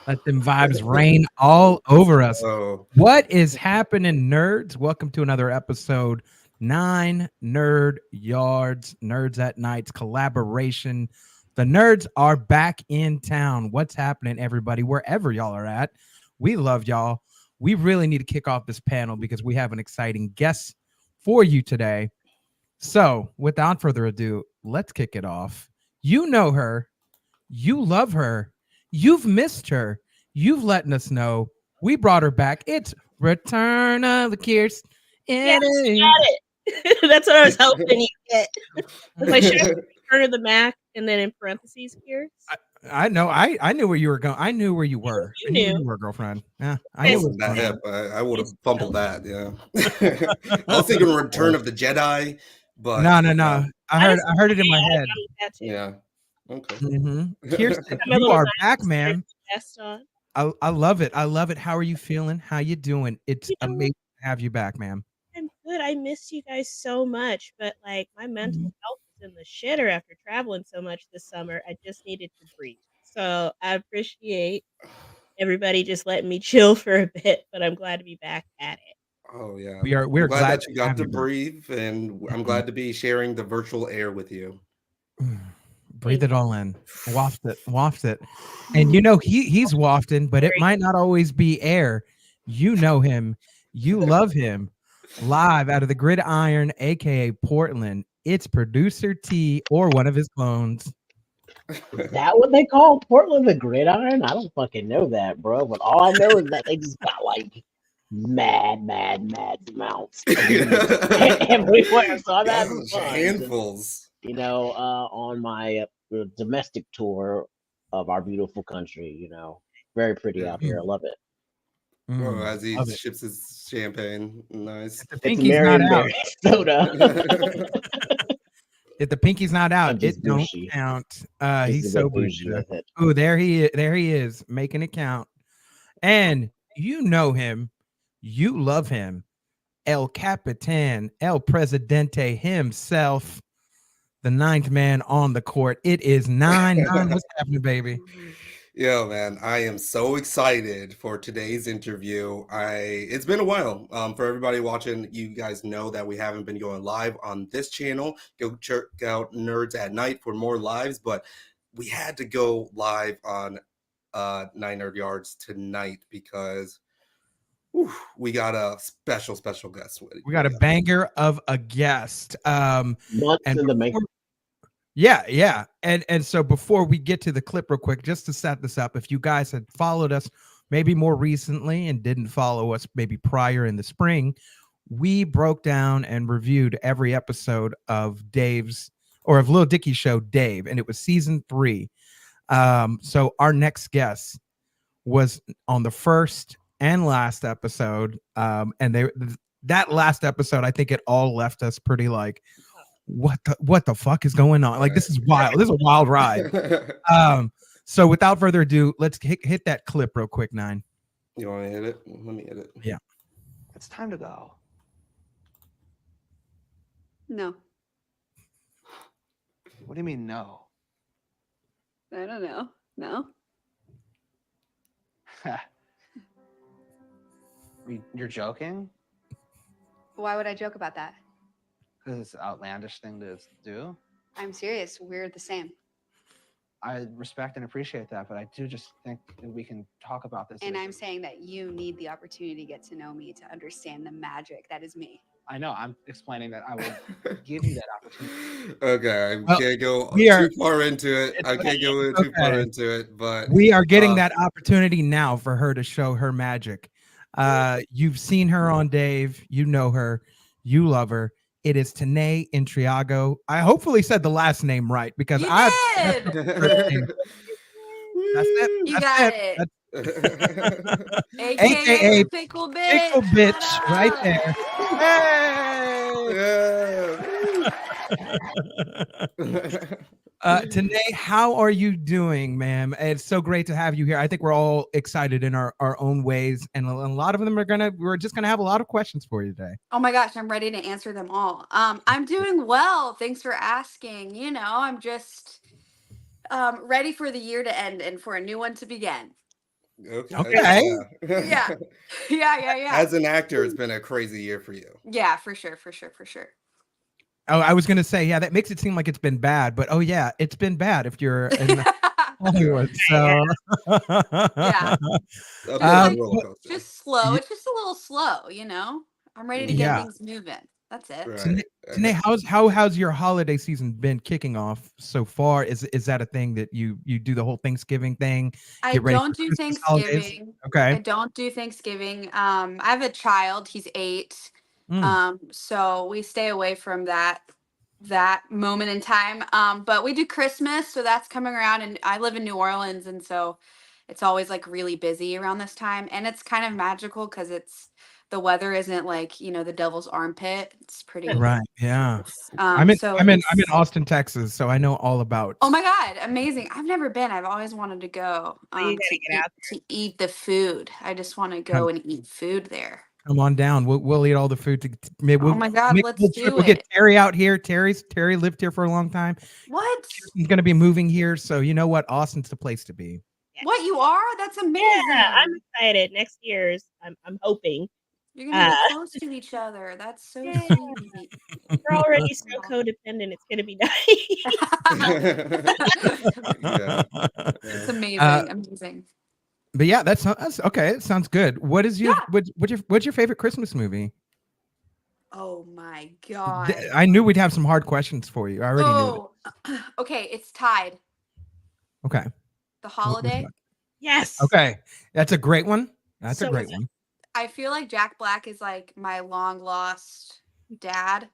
Let them vibes rain all over us. Oh, What is happening, nerds? Welcome to another episode. 9 Nerd Yards, Nerds at Night's collaboration. The nerds are back in town. What's happening, everybody? Wherever y'all are at, we love y'all. We really need to kick off this panel because we have an exciting guest for you today. So, without further ado, let's kick it off. You know her, you love her. You've missed her. You've letting us know. We brought her back. It's Return of the Kears. Yes, It you is. got it. That's what I was hoping you get. Was I should have Return of the Mac and then in parentheses here? I know. I knew where you were going. I knew where you were. You I knew where knew. you were, girlfriend. Yeah, I I knew Yes. it was wasn't that going hip. I would have Yes. fumbled that. Yeah. I was thinking Return of the Jedi, but on. No. I heard it in my head. That too. yeah. Okay. Kirsten, Got my you little are 90s back, man. vest on. I love it. I love it. How are you feeling? How you doing? It's You know what? amazing to have you back, ma'am. I'm good. I missed you guys so much, but like my mental health is in the shitter after traveling so much this summer. I just needed to breathe. So I appreciate everybody just letting me chill for a bit, but I'm glad to be back at it. Oh yeah. We're I'm glad glad that you to got have to you back. breathe, and I'm glad to be sharing the virtual air with you. Breathe Thank it all in. Waft it. And you know he's wafting, but it you. might not always be air. You know him. You love him. Live out of the Gridiron, aka Portland. It's producer T or one of his clones. Is that what they call Portland the Gridiron? I don't fucking know that, bro. But all I know is that they just got like mad amounts of weed everywhere. So I'm having Yes, fun. handfuls. On my domestic tour of our beautiful country. Very pretty out here. I love it. Oh, as he Love it. ships his champagne. Nice. The It's pinky's not out. Marionberry soda. If the pinky's not I'm out, just it don't bougie. count. Just He's a so bit bougie bougie. with it. Oh, there he is, making it count. And you know him, you love him. El Capitan, El Presidente himself, the ninth man on the court. It is 9-9. What's happening, baby? Yo, man, I am so excited for today's interview. It's been a while. For everybody watching, you guys know that we haven't been going live on this channel. Go check out Nerds at Night for more lives, but we had to go live on 9 Nerd Yards tonight because we got a special guest. We got a banger of a guest. Months And in the making. yeah. And so before we get to the clip real quick, just to set this up, if you guys had followed us maybe more recently and didn't follow us maybe prior in the spring, we broke down and reviewed every episode of Dave's or of Lil Dicky's show, Dave, and it was season 3. So our next guest was on the first and last episode. And that last episode, I think it all left us pretty like, what the fuck is going on? Like, this is wild. This is a wild ride. So without further ado, let's hit that clip real quick, 9. You want to hit it? Let me hit it. Yeah. It's time to go. No, What do you mean, no? I don't know. No. You're joking? Why would I joke about that? Because it's an outlandish thing to do. I'm serious. We're the same. I respect and appreciate that, but I do just think that we can talk about this. And I'm saying that you need the opportunity to get to know me, to understand the magic that is me. I know. I'm explaining that I will give you that opportunity. Okay, Well, can't go we are- too far into it. I can't go too far okay. into it, but We are getting that opportunity now for her to show her magic. You've seen her on Dave. You know her. You love her. It is Tena Intriago. I hopefully said the last name right because You I. did! That's it. You That's got it. it. AKA AKA Pickle Bitch. Pickle bitch What right up? there. Hey! Tanae, how are you doing, ma'am? It's so great to have you here. I think we're all excited in our own ways, and a lot of them we're just gonna have a lot of questions for you today. Oh my gosh, I'm ready to answer them all. I'm doing well. Thanks for asking. I'm just ready for the year to end and for a new one to begin. Okay. Okay. Yeah. Yeah. As an actor, it's been a crazy year for you. Yeah, for sure. Oh, I was gonna say, yeah, that makes it seem like it's been bad, but oh yeah, it's been bad if you're in Hollywood. So Yeah. A bit Just of a like roller coaster. just slow. Ye- It's just a little slow, you know. I'm ready to get yeah. things moving. That's it. Right. Tanae, how's your holiday season been kicking off so far? Is that a thing that you do the whole Thanksgiving thing? I Get ready for don't do Christmas holidays? Thanksgiving. Okay. I don't do Thanksgiving. I have a child. He's 8. Mm, So we stay away from that moment in time. But we do Christmas, so that's coming around, and I live in New Orleans, and so it's always like really busy around this time, and it's kind of magical because the weather isn't like, the devil's armpit. It's pretty. right. Yeah. It's, I'm so in it's. Austin, Texas, so I know all about. Oh my God, amazing. I've never been. I've always wanted to go Oh, you gotta get out to eat the food. I just want to Come, go and eat food there. come on down. We'll eat all the food. Maybe Oh my God, make a let's little trip. do We'll get it. Terry out here. Terry lived here for a long time. What? He's gonna be moving here, so you know what? Austin's the place to be. What, you are? That's Yeah, I'm amazing. excited. Next year's, I'm hoping. You're gonna Uh, get close to each other. That's so yeah, sweet. we're already so codependent. It's gonna be nice. Yeah. It's Uh, amazing. but yeah, that's okay. It sounds good. What is your Yeah. what's your favorite Christmas movie? Oh my God. I knew we'd have some hard questions for you. I already knew it. Oh, okay. It's tied. Okay. The Which Holiday. one? Yes. Okay. That's a great one. That's a So great good. one. I feel like Jack Black is like my long lost dad.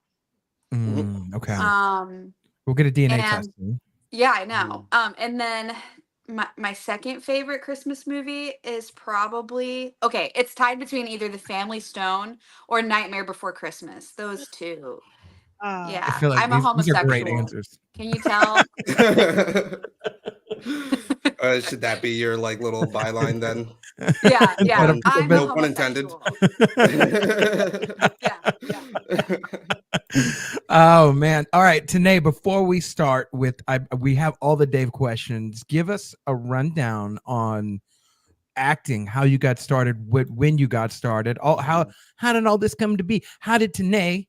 Okay. Um, We'll get a DNA and test. yeah, I know. And then my second favorite Christmas movie is probably, okay, it's tied between either The Family Stone or Nightmare Before Christmas. Those two. Oh, I Yeah, feel like I'm a these are great homosexual. answers. Can you tell? Should that be your like little byline then? Yeah, Put yeah. a I'm bit- a No pun intended. homosexual. Yeah. Oh man. All right, Tanae, before we start with we have all the Dave questions. Give us a rundown on acting, how you got started, when you got started, how did all this come to be? How did Tanae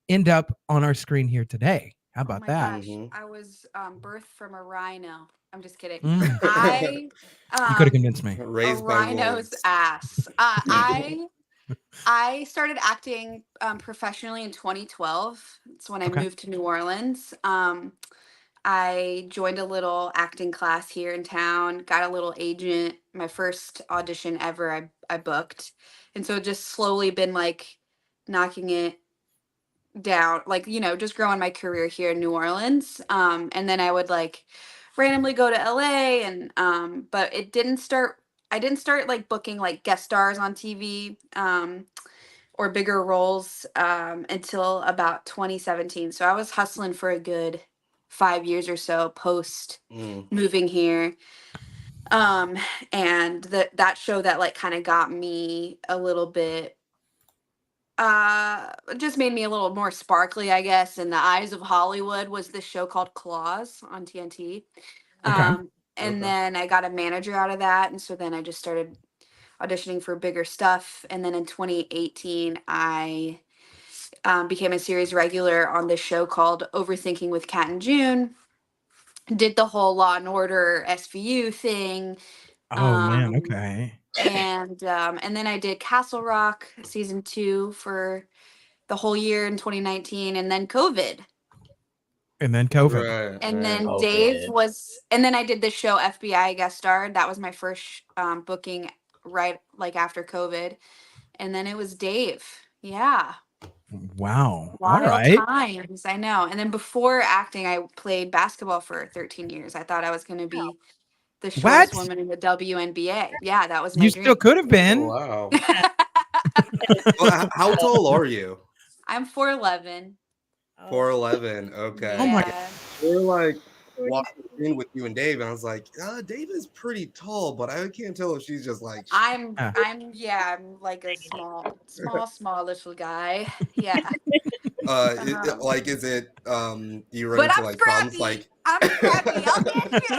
end up on our screen here today? How Oh about my that? gosh, Mhm. I was birthed from a rhino. I'm just kidding. Mm, I you could have convinced me. a Raised by rhino's wolves. ass. I started acting professionally in 2012. It's when I Okay. moved to New Orleans. I joined a little acting class here in town, got a little agent. My first audition ever, I booked. And so just slowly been like knocking it down, like, just growing my career here in New Orleans. And then I would like randomly go to LA, and but I didn't start like booking like guest stars on TV or bigger roles until about 2017. So I was hustling for a good 5 years or so post Mm. moving here. And that show that like kind of got me a little bit just made me a little more sparkly, I guess, in the eyes of Hollywood, was this show called Claws on TNT. Okay. And Okay. then I got a manager out of that, and so then I just started auditioning for bigger stuff. And then in 2018 I became a series regular on this show called Overthinking with Kat and June. Did the whole Law and Order SVU thing. Oh man. um Okay. and then I did Castle Rock season 2 for the whole year in 2019, and then COVID. And then COVID. Right. And Right. then Okay. and then I did this show FBI guest starred. That was my first booking right like after COVID. And then it was Dave. Yeah. Wow. All Wild right. times. I know. And then before acting, I played basketball for 13 years. I thought I was going to be the shortest What? woman in the WNBA. Yeah, that was my You still dream. could have Oh, been. wow. Well, how tall are you? I'm 4'11". 4'11". Okay. Oh my. Yeah. We're like watching the scene with you and Dave, and I was like, Dave is pretty tall, but I can't tell if she's just like. I'm like a small little guy. Yeah. Is it do you run But into I'm like problems scrappy. like I'm scrappy. I'll get you.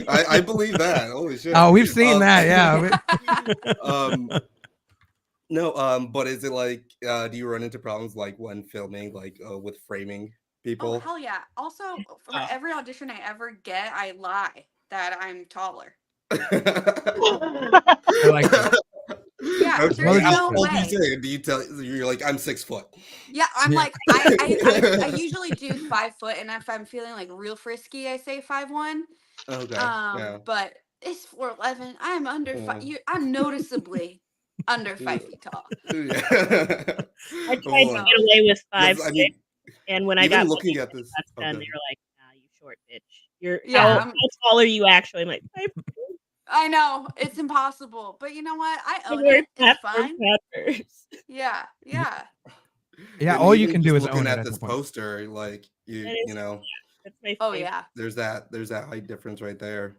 I believe that. Holy shit. Oh, we've seen that. Yeah. No, but is it like do you run into problems like when filming, like with framing Oh people? hell yeah! Also, for every audition I ever get, I lie that I'm taller. I like that. Yeah, How there's no old do you way. say? Do you tell you're like I'm 6 foot? Yeah, I'm Yeah. like I usually do 5 foot, and if I'm feeling like real frisky, I say 5'1". Okay. Yeah. But it's 4'11". I'm under five. I'm noticeably under 5 feet tall. Yeah. I tried to get away with 5'6", I mean, and when I even got looking at this, that's done, okay. they were like, "Nah, you short bitch. You're Yeah, how tall are you actually?" I'm like, I know it's impossible, but you know what? I own we're it. It's fine. peppers. Yeah. Yeah. And All you even can do just is looking own it at at this the point. poster, like you know, That's my Oh favorite. yeah. there's that height difference right there.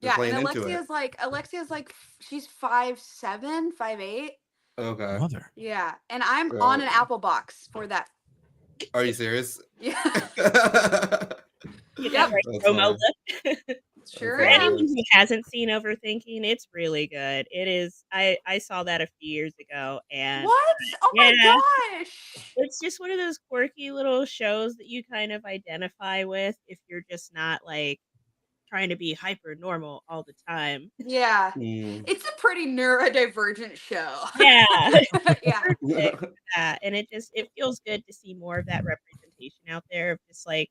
They're Yeah, playing and into it. Alexia's like she's 5'7", 5'8". Okay. Mother. Yeah, and I'm on an Apple box for that. Are you serious? Yeah, Get that right That's promo funny. look. sure For That's anyone am. who hasn't seen Overthinking, it's really good. It is. I saw that a few years ago, and What? Oh my yeah, gosh. it's just one of those quirky little shows that you kind of identify with if you're just not like trying to be hyper normal all the time. Yeah, Mm. it's a pretty neurodivergent show. Yeah, Yeah. perfect for that. And it feels good to see more of that representation out there of just like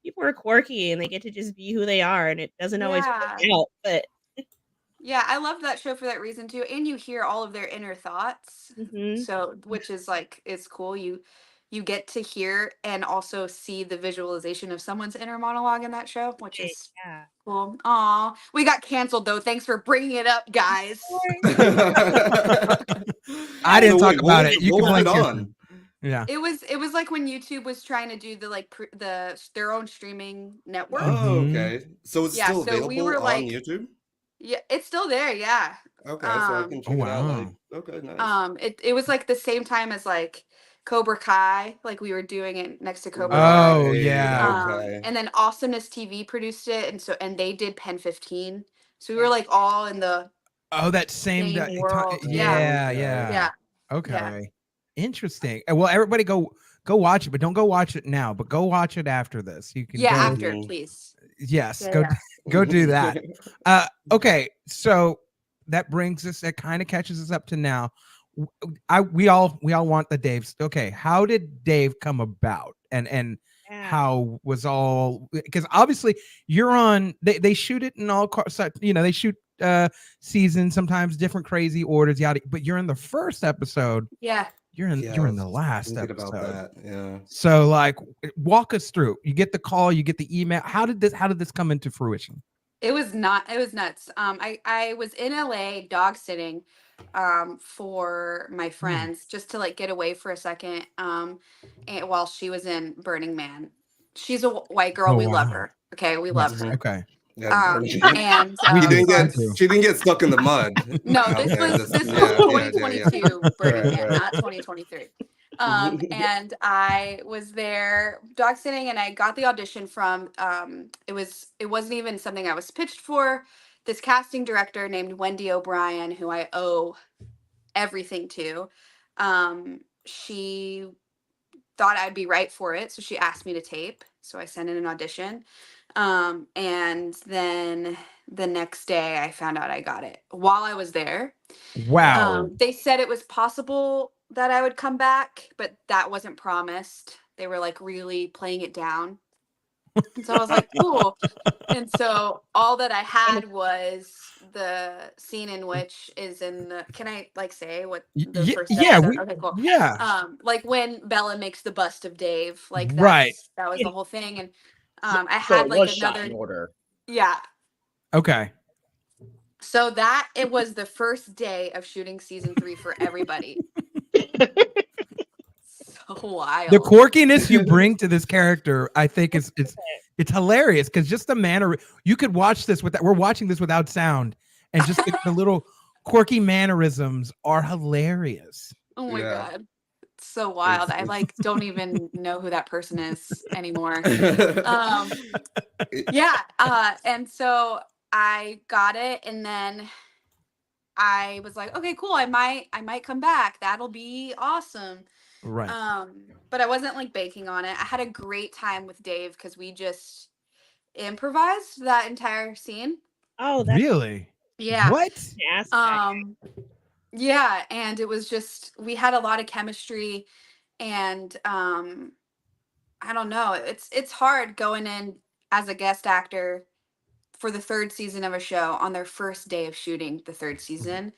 people are quirky and they get to just be who they are, and it doesn't always Yeah. work out, but Yeah, I love that show for that reason too. And you hear all of their inner thoughts. mhm. So, which is like it's cool. You get to hear and also see the visualization of someone's inner monologue in that show, which is Yeah. cool. Aw. We got canceled though. Thanks for bringing it up, guys. I didn't So talk wait, about it. You what can was it blame on? Kirsten. Yeah. It was like when YouTube was trying to do the like their own streaming network. Oh, Mhm. okay. So it's Yeah, still so we available were on like YouTube? yeah, it's still there, yeah. Okay, so I can Oh check it out. Like, wow. okay, nice. It was like the same time as like Cobra Kai, like we were doing it next to Cobra Kai. Oh Right. yeah. Okay. And then Awesomeness TV produced it, and they did Pen 15. So we were like all in the Oh, that same same world. Yeah, yeah, Okay. yeah. yeah, yeah. Okay. Interesting. Well, everybody go watch it, but don't go watch it now, but go watch it after this. You can Yeah, go after, Mhm. please. yes, Yeah, go yeah. go do that. Okay, so that brings us that kind of catches us up to now. We all want the Dave's. Okay, how did Dave come about? And Yeah. how was all because obviously you're on they shoot it in all they shoot seasons, sometimes different crazy orders, yada, but you're in the first episode. Yeah. You're in Yeah, you're I in the was last thinking episode. about that. Yeah. So like walk us through. You get the call, you get the email. How did this come into fruition? It was nuts. I was in LA dog sitting for my friends just to like get away for a second and while she was in Burning Man. She's a white girl. Oh, We love wow. her. Okay, we Yes, love her. okay. Yeah. And We She didn't do get too. she didn't get stuck in the mud. no, out this there. was Yeah, yeah, 2022 Burning Right, Man, right. not 2023. And I was there dog sitting, and I got the audition from it wasn't even something I was pitched for. This casting director named Wendy O'Brien, who I owe everything to. She thought I'd be right for it, so she asked me to tape. So I sent in an audition. And then the next day I found out I got it while I was there. Wow. They said it was possible that I would come back, but that wasn't promised. They were like really playing it down. And so I was like, cool. And so all that I had was the scene in which is in the, can I like say what the first episode? Okay, cool. Yeah. Like when Bella makes the bust of Dave, like Right. that was the whole thing. And I So had it like was shot another in order. yeah. Okay. So that it was the first day of shooting season 3 for everybody. So wild. The quirkiness you bring to this character, I think, is it's hilarious because just the manner you could watch this we're watching this without sound, and just the little quirky mannerisms are hilarious. Oh my Yeah. god. It's so wild. I like don't even know who that person is anymore. Yeah. And so I got it, and then I was like, okay, cool. I might come back. That'll be awesome. Right. But I wasn't like banking on it. I had a great time with Dave because we just improvised that entire scene. Oh, that's Really? Yeah. What? fantastic. Yeah, and it was just we had a lot of chemistry, and I don't know. It's hard going in as a guest actor for the third season of a show on their first day of shooting the third season.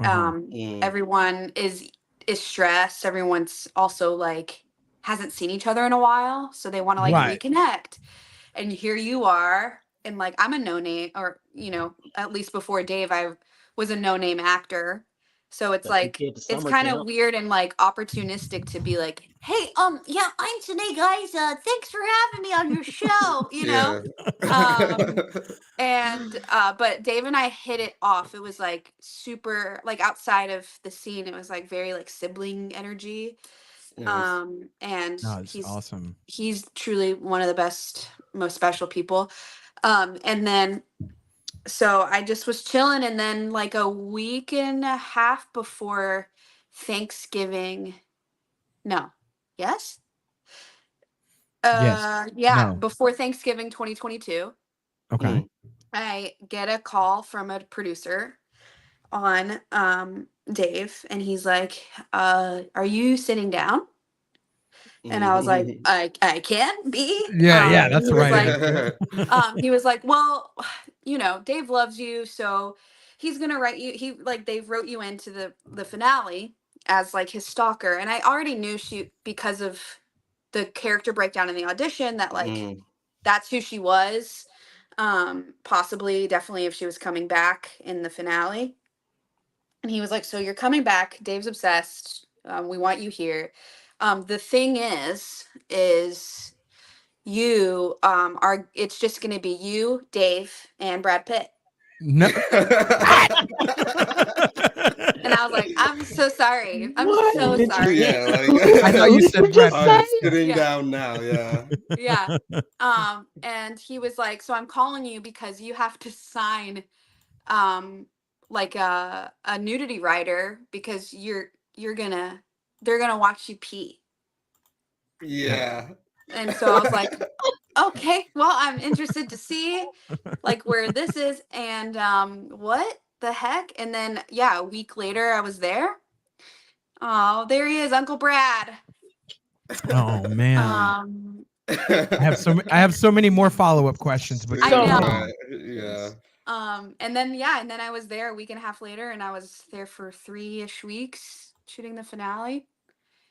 Everyone is stressed. Everyone's also like hasn't seen each other in a while, so they want to like Right. reconnect. And here you are, and like I'm a no name, or at least before Dave, I was a no name actor. So it's But you like get to it's summer kind of camp. weird and like opportunistic to be like, hey, yeah, I'm Tenea, guys. Thanks for having me on your show. And but Dave and I hit it off. It was like super like outside of the scene, it was like very like sibling energy. Nice. And No, it's awesome. he's truly one of the best, most special people. And then so I just was chilling, and then like a week and a half before Thanksgiving. No. Yes? Yes. Yeah, No. before Thanksgiving 2022. Okay. I get a call from a producer on Dave, and he's like, are you sitting down? And I was like, I can be. Yeah, that's he was right. like, he was like, well, Dave loves you, so he's gonna write you. They've wrote you into the finale as like his stalker, and I already knew because of the character breakdown in the audition that like that's who she was. Possibly, definitely, if she was coming back in the finale. And he was like, so you're coming back. Dave's obsessed. We want you here. The thing is you are, it's just going to be you, Dave, and Brad Pitt. No. And I was like, I'm so sorry. I'm What? so Did you- sorry. Yeah, like I thought you said Brad I'm Pitt. sitting Yeah. down now. Yeah. Yeah. And he was like, so I'm calling you because you have to sign like a nudity rider because they're gonna watch you pee. Yeah. And so I was like, okay, well, I'm interested to see like where this is, and what the heck. And then yeah, a week later I was there. Oh, there he is, Uncle Brad. Oh man. I have so many more follow-up questions, but I go know. on. Yeah. And then I was there a week and a half later, and I was there for 3-ish weeks shooting the finale.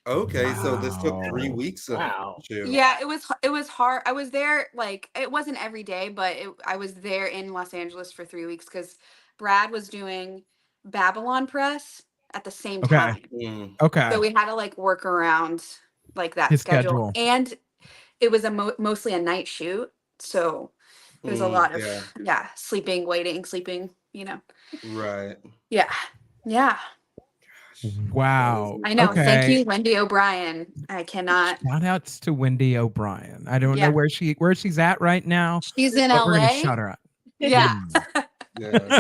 Okay, so this took 3 Wow. weeks of shoot. Yeah, it was hard. I was there like it wasn't every day, but I was there in Los Angeles for 3 weeks because Brad was doing Babylon Press at the same Okay. time. Okay. So we had to like work around like that His schedule. schedule. And it was mostly a night shoot, so it was a lot of sleeping, waiting, sleeping. Right. Yeah. Wow. I know. Okay. Thank you, Wendy O'Brien. I cannot. Shout outs to Wendy O'Brien. I don't Yeah. know where she's at right now. She's in but we're gonna LA. shut her up. Yeah. Yeah.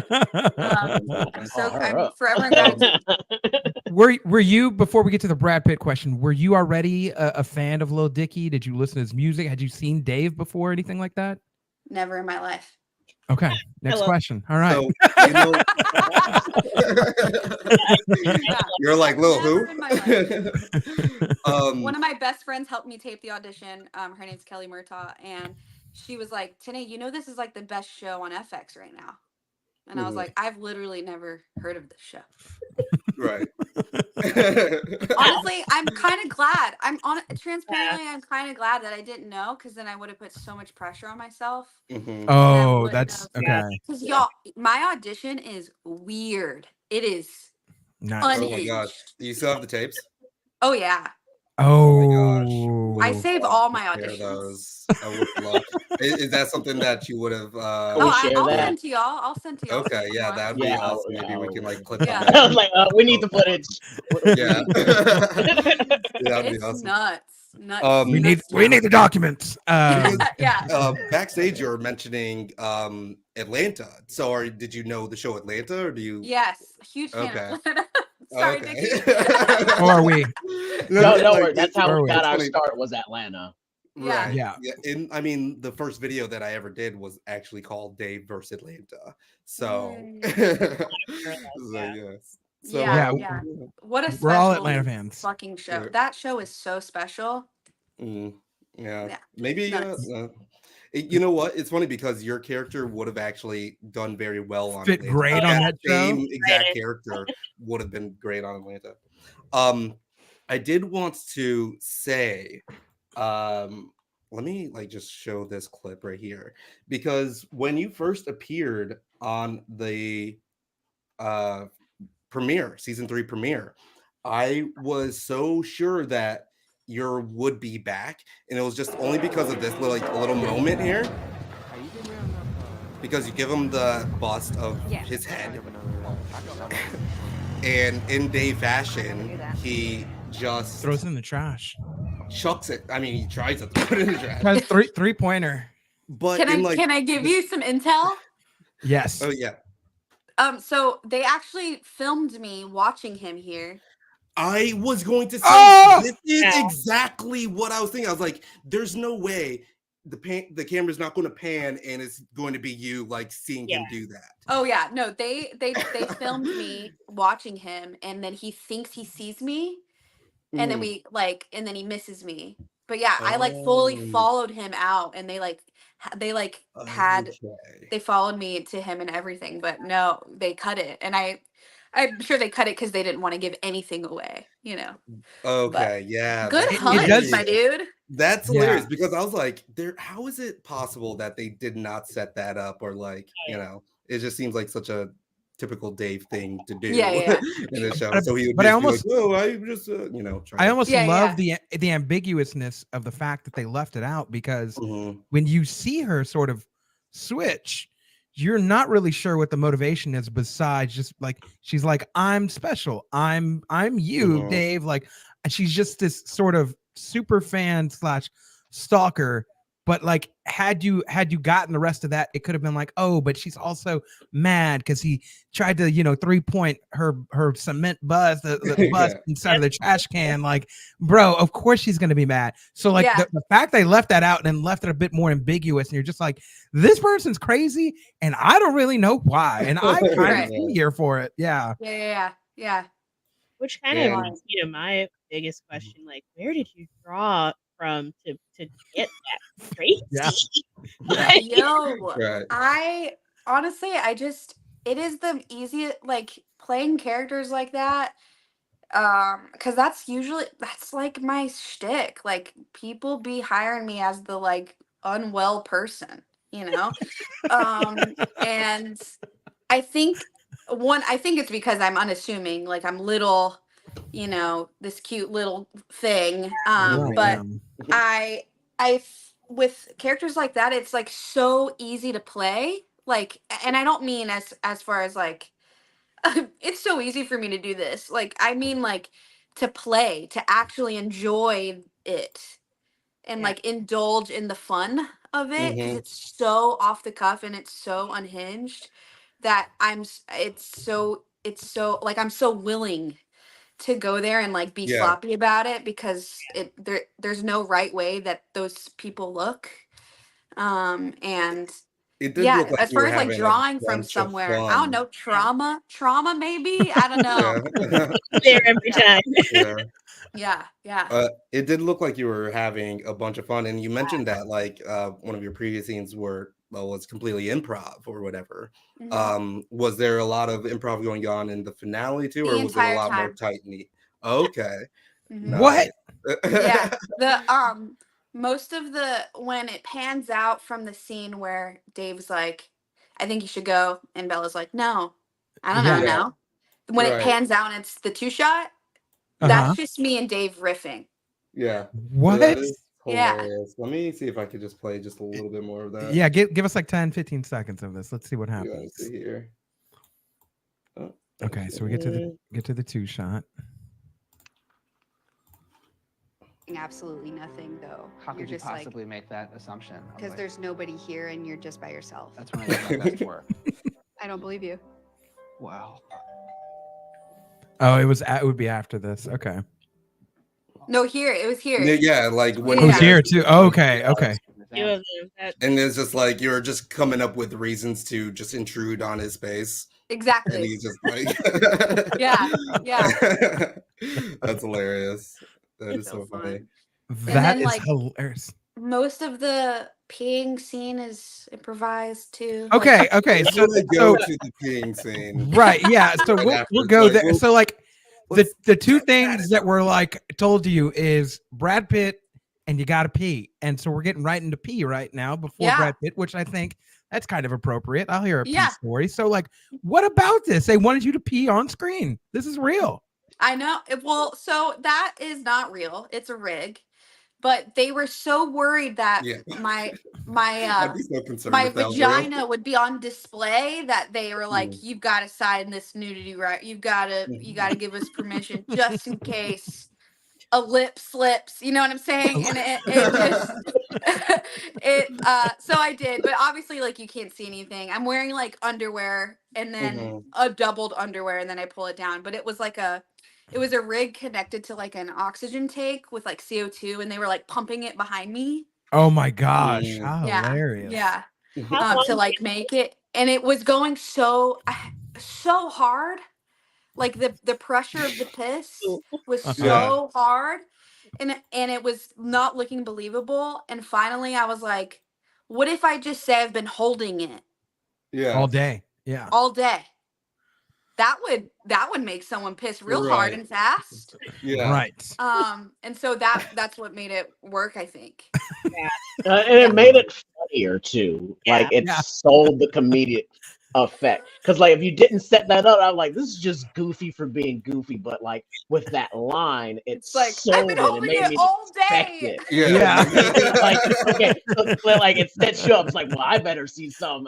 So Call her I'm up. forever grateful. Were you, before we get to the Brad Pitt question, were you already a fan of Lil Dicky? Did you listen to his music? Had you seen Dave before, anything like that? Never in my life. Okay, next Hello. question. All right. So, Yeah. you're like, Lil, Never who? in my life. One of my best friends helped me tape the audition. Her name's Kelly Murtaugh, and she was like, Tenea, this is like the best show on FX right now. And I was like, I've literally never heard of this show. Right. Honestly, I'm kind of glad. Transparently, I'm kind of glad that I didn't know, because then I would have put so much pressure on myself. Oh, that's okay. Because y'all, my audition is weird. It is Nice. Oh my unhinged. gosh. Do you still have the tapes? Oh yeah. Oh, I Would save love all to my share auditions. those. I would love. Is that something that you would have? Can we share I'll that? send to y'all. I'll send to y'all. Okay, if you yeah, want. that'd be Yeah, awesome. Maybe we can like clip Yeah. them I in. was like, we need the footage. We Yeah, need the that'd be It's awesome. nuts. we Um, need the documents. Because Yeah. backstage you were mentioning Atlanta. So, did you know the show Atlanta, or do you? Yes, huge fan of Okay, Atlanta. Sorry, okay. Dicky. Or are we? No, No, just no, like that's how we got it's our funny. start. Was Atlanta. Yeah. Right. Yeah. Yeah. I mean, the first video that I ever did was actually called Dave versus Atlanta. So, so Yeah. yes. So, Yeah, Yeah, yeah. What a we're all special Atlanta fans. fucking show. yeah. That show is so special. Yeah. Yeah. Maybe. Nuts. You know what? It's funny because your character would have actually done very well on Fit Atlanta. great Like, on that that show. same exact character would have been great on Atlanta. I did want to say, let me like just show this clip right here, because when you first appeared on the uh season 3 premiere, I was so sure that your would be back, and it was just only because of this little moment here, because you give him the bust of his head, and in Dave fashion, he just Throws it in the trash. chucks it. I mean, he tries to throw it in the trash, Has three pointer. but Can I give you some intel? Yes. Oh yeah, So they actually filmed me watching him here. I was going to say this is Yeah. exactly what I was thinking. I was like, "There's no way the camera's not going to pan and it's going to be you like seeing him do that." Oh yeah, no, they filmed me watching him, and then he thinks he sees me, and then and then he misses me. But yeah, I like fully Oh, followed him out, and they had okay. they followed me to him and everything. But no, they cut it, and I'm sure they cut it because they didn't want to give anything away, But Okay, yeah, good that's It hunch, does. my hilarious. dude. That's Yeah. hilarious because I was like, how is it possible that they did not set that up, or like, it just seems like such a typical Dave thing to do Yeah. in the show. So he would But I just be like, almost "Oh, I just try I to." almost Yeah, love the ambiguousness of the fact that they left it out, because Mhm. when you see her sort of switch, you're not really sure what the motivation is, besides just like she's like, I'm special, I'm you, Mhm. Dave, like, and she's just this sort of super fan slash stalker. But like, had you gotten the rest of that, it could have been like, oh, but she's also mad because he tried to 3-point her cement bus, the bus Yeah. inside of the trash can. Like, bro, of course she's gonna be mad. So like, Yeah. the fact they left that out and then left it a bit more ambiguous, and you're just like, this person's crazy, and I don't really know why, and I kind Right. of be here for it. Yeah. Yeah. Which kind And of leads me to my biggest question: like, where did you draw from to get that crazy? Yeah. Like, Yo, right. I honestly, it is the easiest, like playing characters like that. Because that's like my shtick. Like people be hiring me as the like unwell person, and I think it's because I'm unassuming, like I'm little, this cute little thing. Mhm. But with characters like that, it's like so easy to play. Like, and I don't mean as far as like it's so easy for me to do this. Like, I mean like to play, to actually enjoy it and Yeah. like indulge in the fun of it because Mhm. it's so off the cuff and it's so unhinged that it's so like I'm so willing to go there and like be Yeah. sloppy about it because there's no right way that those people look. And It did yeah, look like as you far were as like having a drawing from bunch of somewhere, I don't fun. know, trauma maybe, I don't know. Yeah. there every time. Yeah. Yeah. It did look like you were having a bunch of fun, and you mentioned that like one of your previous scenes was completely improv or whatever. Mhm. Was there a lot of improv going on in the finale too, The or was it a entire lot more time. tight and neat? Okay, Mhm. What? nice. Yeah, the most of the when it pans out from the scene where Dave's like, I think you should go, and Bella's like, no, I don't know Yeah. Yeah, now. When it right. pans out and it's the two shot, Uh-huh. that's just me and Dave riffing. Yeah. What? That is Yeah. hilarious. Let me see if I could just play just a little bit more of that. Yeah, give us like 10, 15 seconds of this. Let's see what You want to happens. see here. Oh, Okay, so we get to the two shot. Absolutely nothing though. How You're could you just like, possibly make that assumption? I was because like, there's nobody here and you're just by yourself. that's when I did my best work. I don't believe you. Wow. Oh, it would be after this. Okay. No, here it was here. Yeah, like when Oh, you it's guys- here too. Okay, okay. Two of them. And it's just like you're just coming up with reasons to just intrude on his space. And Exactly. he's just like Yeah, yeah. That's hilarious. That is So so funny. That then, is like, hilarious. Most of the peeing scene is improvised too. Okay, okay. Let's So, really go to the peeing scene. right, yeah. So we'll Afterwards, go like, there. we'll- So like the let's two check that things that out. were like told to you is Brad Pitt and you got to pee, and so we're getting right into pee right now before Yeah. Brad Pitt, which I think that's kind of appropriate. I'll hear a Yeah. pee story. So like, what about this? They wanted you to pee on screen. This is real. I know. Well, so that is not real. It's a rig. But they were so worried that Yeah. my I'd be so concerned my if that was real. vagina would be on display that they were like, Mm. you've got to sign this nudity right. You gotta give us permission just in case a lip slips. You know what I'm saying? And it just so I did, but obviously like you can't see anything. I'm wearing like underwear and then a doubled underwear and then I pull it down. But it was like it was a rig connected to like an oxygen tank with like CO2 and they were like pumping it behind me. Oh my gosh, Mm. how Yeah. hilarious. Yeah. How long To like did- make it. And it was going so hard. Like the pressure of the piss was so hard. And it was not looking believable. And finally I was like, what if I just say I've been holding it Yeah. All day. Yeah. all day? That would make someone piss real hard Right. and fast. Yeah. Right. And so that's what made it work, I think. And it made it funnier too. Like it Yeah. sold the comedic effect. Because like if you didn't set that up, I'm like, this is just goofy for being goofy. But like with that line, It's like sold I've been holding made it me all expect day. it. Yeah. Like okay, so like it sets you up. It's like, well, I better see some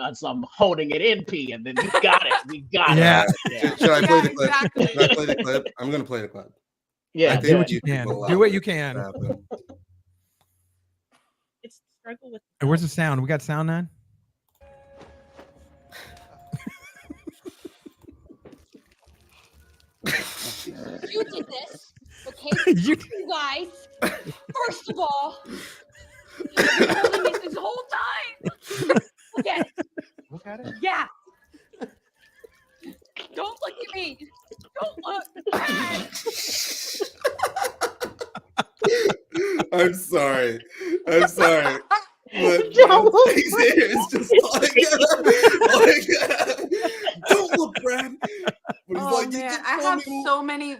holding it in pee, and then you got it. We got Yeah. it. Should I play Yeah, the clip? exactly. Should I play the clip? I'm gonna play the clip. Yeah, I do think it. You can. will Do allow what you this to can. happen. It's the struggle with. And where's the sound? We got sound on? You did this, okay? You- You guys, first of all, you've been holding it this whole time. Look at it. Look at it. Yeah. Don't look at me. Don't look. I'm sorry. I'm sorry. But Don't look, it's just like don't look, Brad. But he's Oh like, you man, just I told have me- so many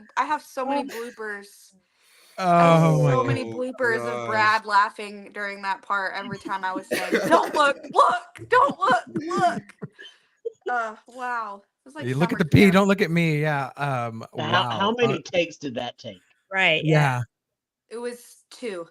bloopers. I Oh have my so god. many bloopers gosh. of Brad laughing during that part every time I was saying, "Don't look, don't look." Wow. It was like You look at summer the pee, camp. don't look at me. Yeah. Wow. How many takes did that take? Right. Yeah. It was 2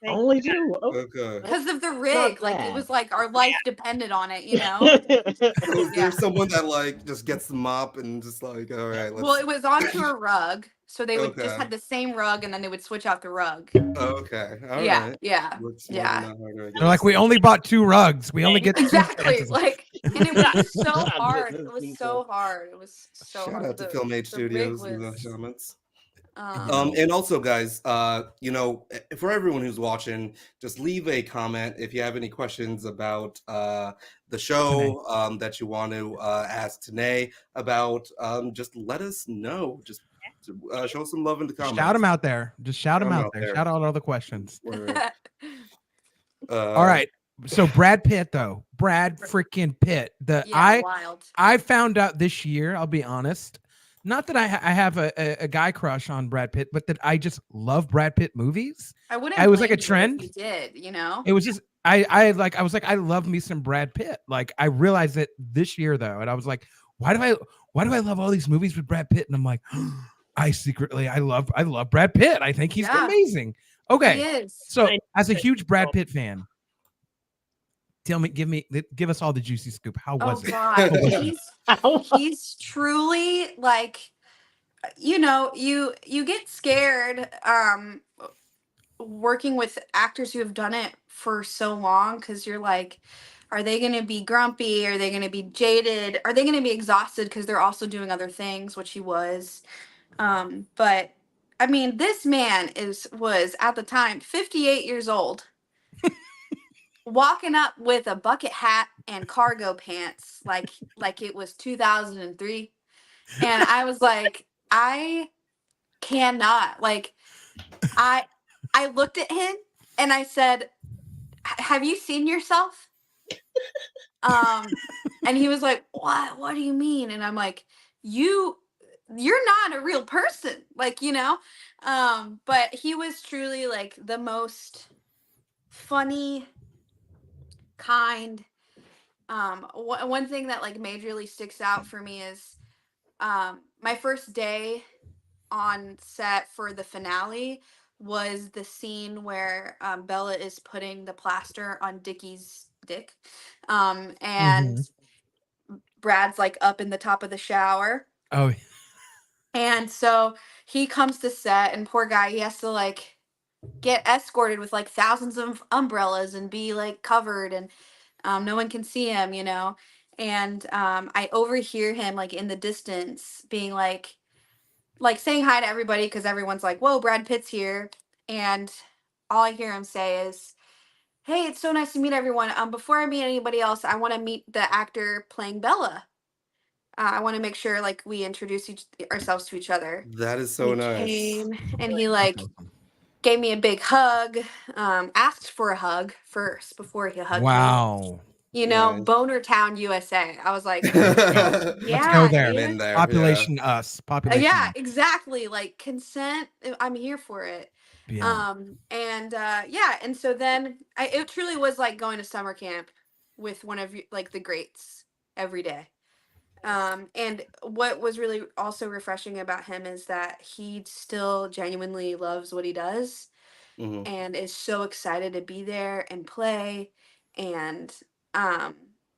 Only 2. Oh. Okay. because of the rig. Like bad. it was like our life depended on it, you know. So is Yeah. there someone that like just gets the mop and just like, all right, let's Well, it was onto a rug, so they would just Okay. had the same rug, and then they would switch out the rug. okay. All right. Yeah, yeah, Looks yeah. not harder, I They're like, guess. we only bought 2 rugs. We only get 2 Exactly. chances." Like, and it was so God, hard. this It was is so hard. It was so Shout hard. out to The- Film Age the rig Studios in the was, comments. um, And also, guys, you know, for everyone who's watching, just leave a comment if you have any questions about the show that you want to ask Tena about. Just let us know. Just show some love in the comments. Shout them out there. Just shout them Shout 'em out out there. there. Shout out all the questions. Word. All right. So Brad Pitt, though. Brad freaking Pitt. yeah, wild. I found out this year, I'll be honest, not that I have a guy crush on Brad Pitt, but that I just love Brad Pitt movies. I wouldn't. I was like a blame you if trend. You did, you know? It was just I was like, I love me some Brad Pitt. Like I realized it this year though, and I was like, why do I love all these movies with Brad Pitt? And I'm like, I secretly I love Brad Pitt. I think he's Yeah. amazing. He Okay, is. so I- as a huge Brad Pitt fan, give us all the juicy scoop. How Oh was it? God, How was it? he's truly like, you get scared working with actors who have done it for so long, because you're like, are they going to be grumpy? Are they going to be jaded? Are they going to be exhausted because they're also doing other things, which he was. But I mean, this man was at the time 58 years old, walking up with a bucket hat and cargo pants like it was 2003. And I was like, I cannot. Like, I looked at him and I said, have you seen yourself? And he was like, what do you mean? And I'm like, you're not a real person, like, but he was truly like the most funny, kind. One thing that like majorly sticks out for me is my first day on set for the finale was the scene where Bella is putting the plaster on Dicky's dick. And Brad's like up in the top of the shower. Oh, And so he comes to set, and poor guy, he has to like get escorted with like thousands of umbrellas and be like covered, and no one can see him, And I overhear him like in the distance being like saying hi to everybody, because everyone's like, whoa, Brad Pitt's here. And all I hear him say is, hey, it's so nice to meet everyone. Before I meet anybody else, I want to meet the actor playing Bella. I want to make sure like we introduce ourselves to each other. That is And so he nice. came and he like gave me a big hug, asked for a hug first before he hugged me. wow. Nice. Boner Town, USA. I was like, Let's go there. I'm dude. in there. Population us. Population. Yeah, us. exactly. Like consent. I'm here for it. Yeah. And so then it truly was like going to summer camp with one of like the greats every day. And what was really also refreshing about him is that he still genuinely loves what he does Mhm. and is so excited to be there and play. And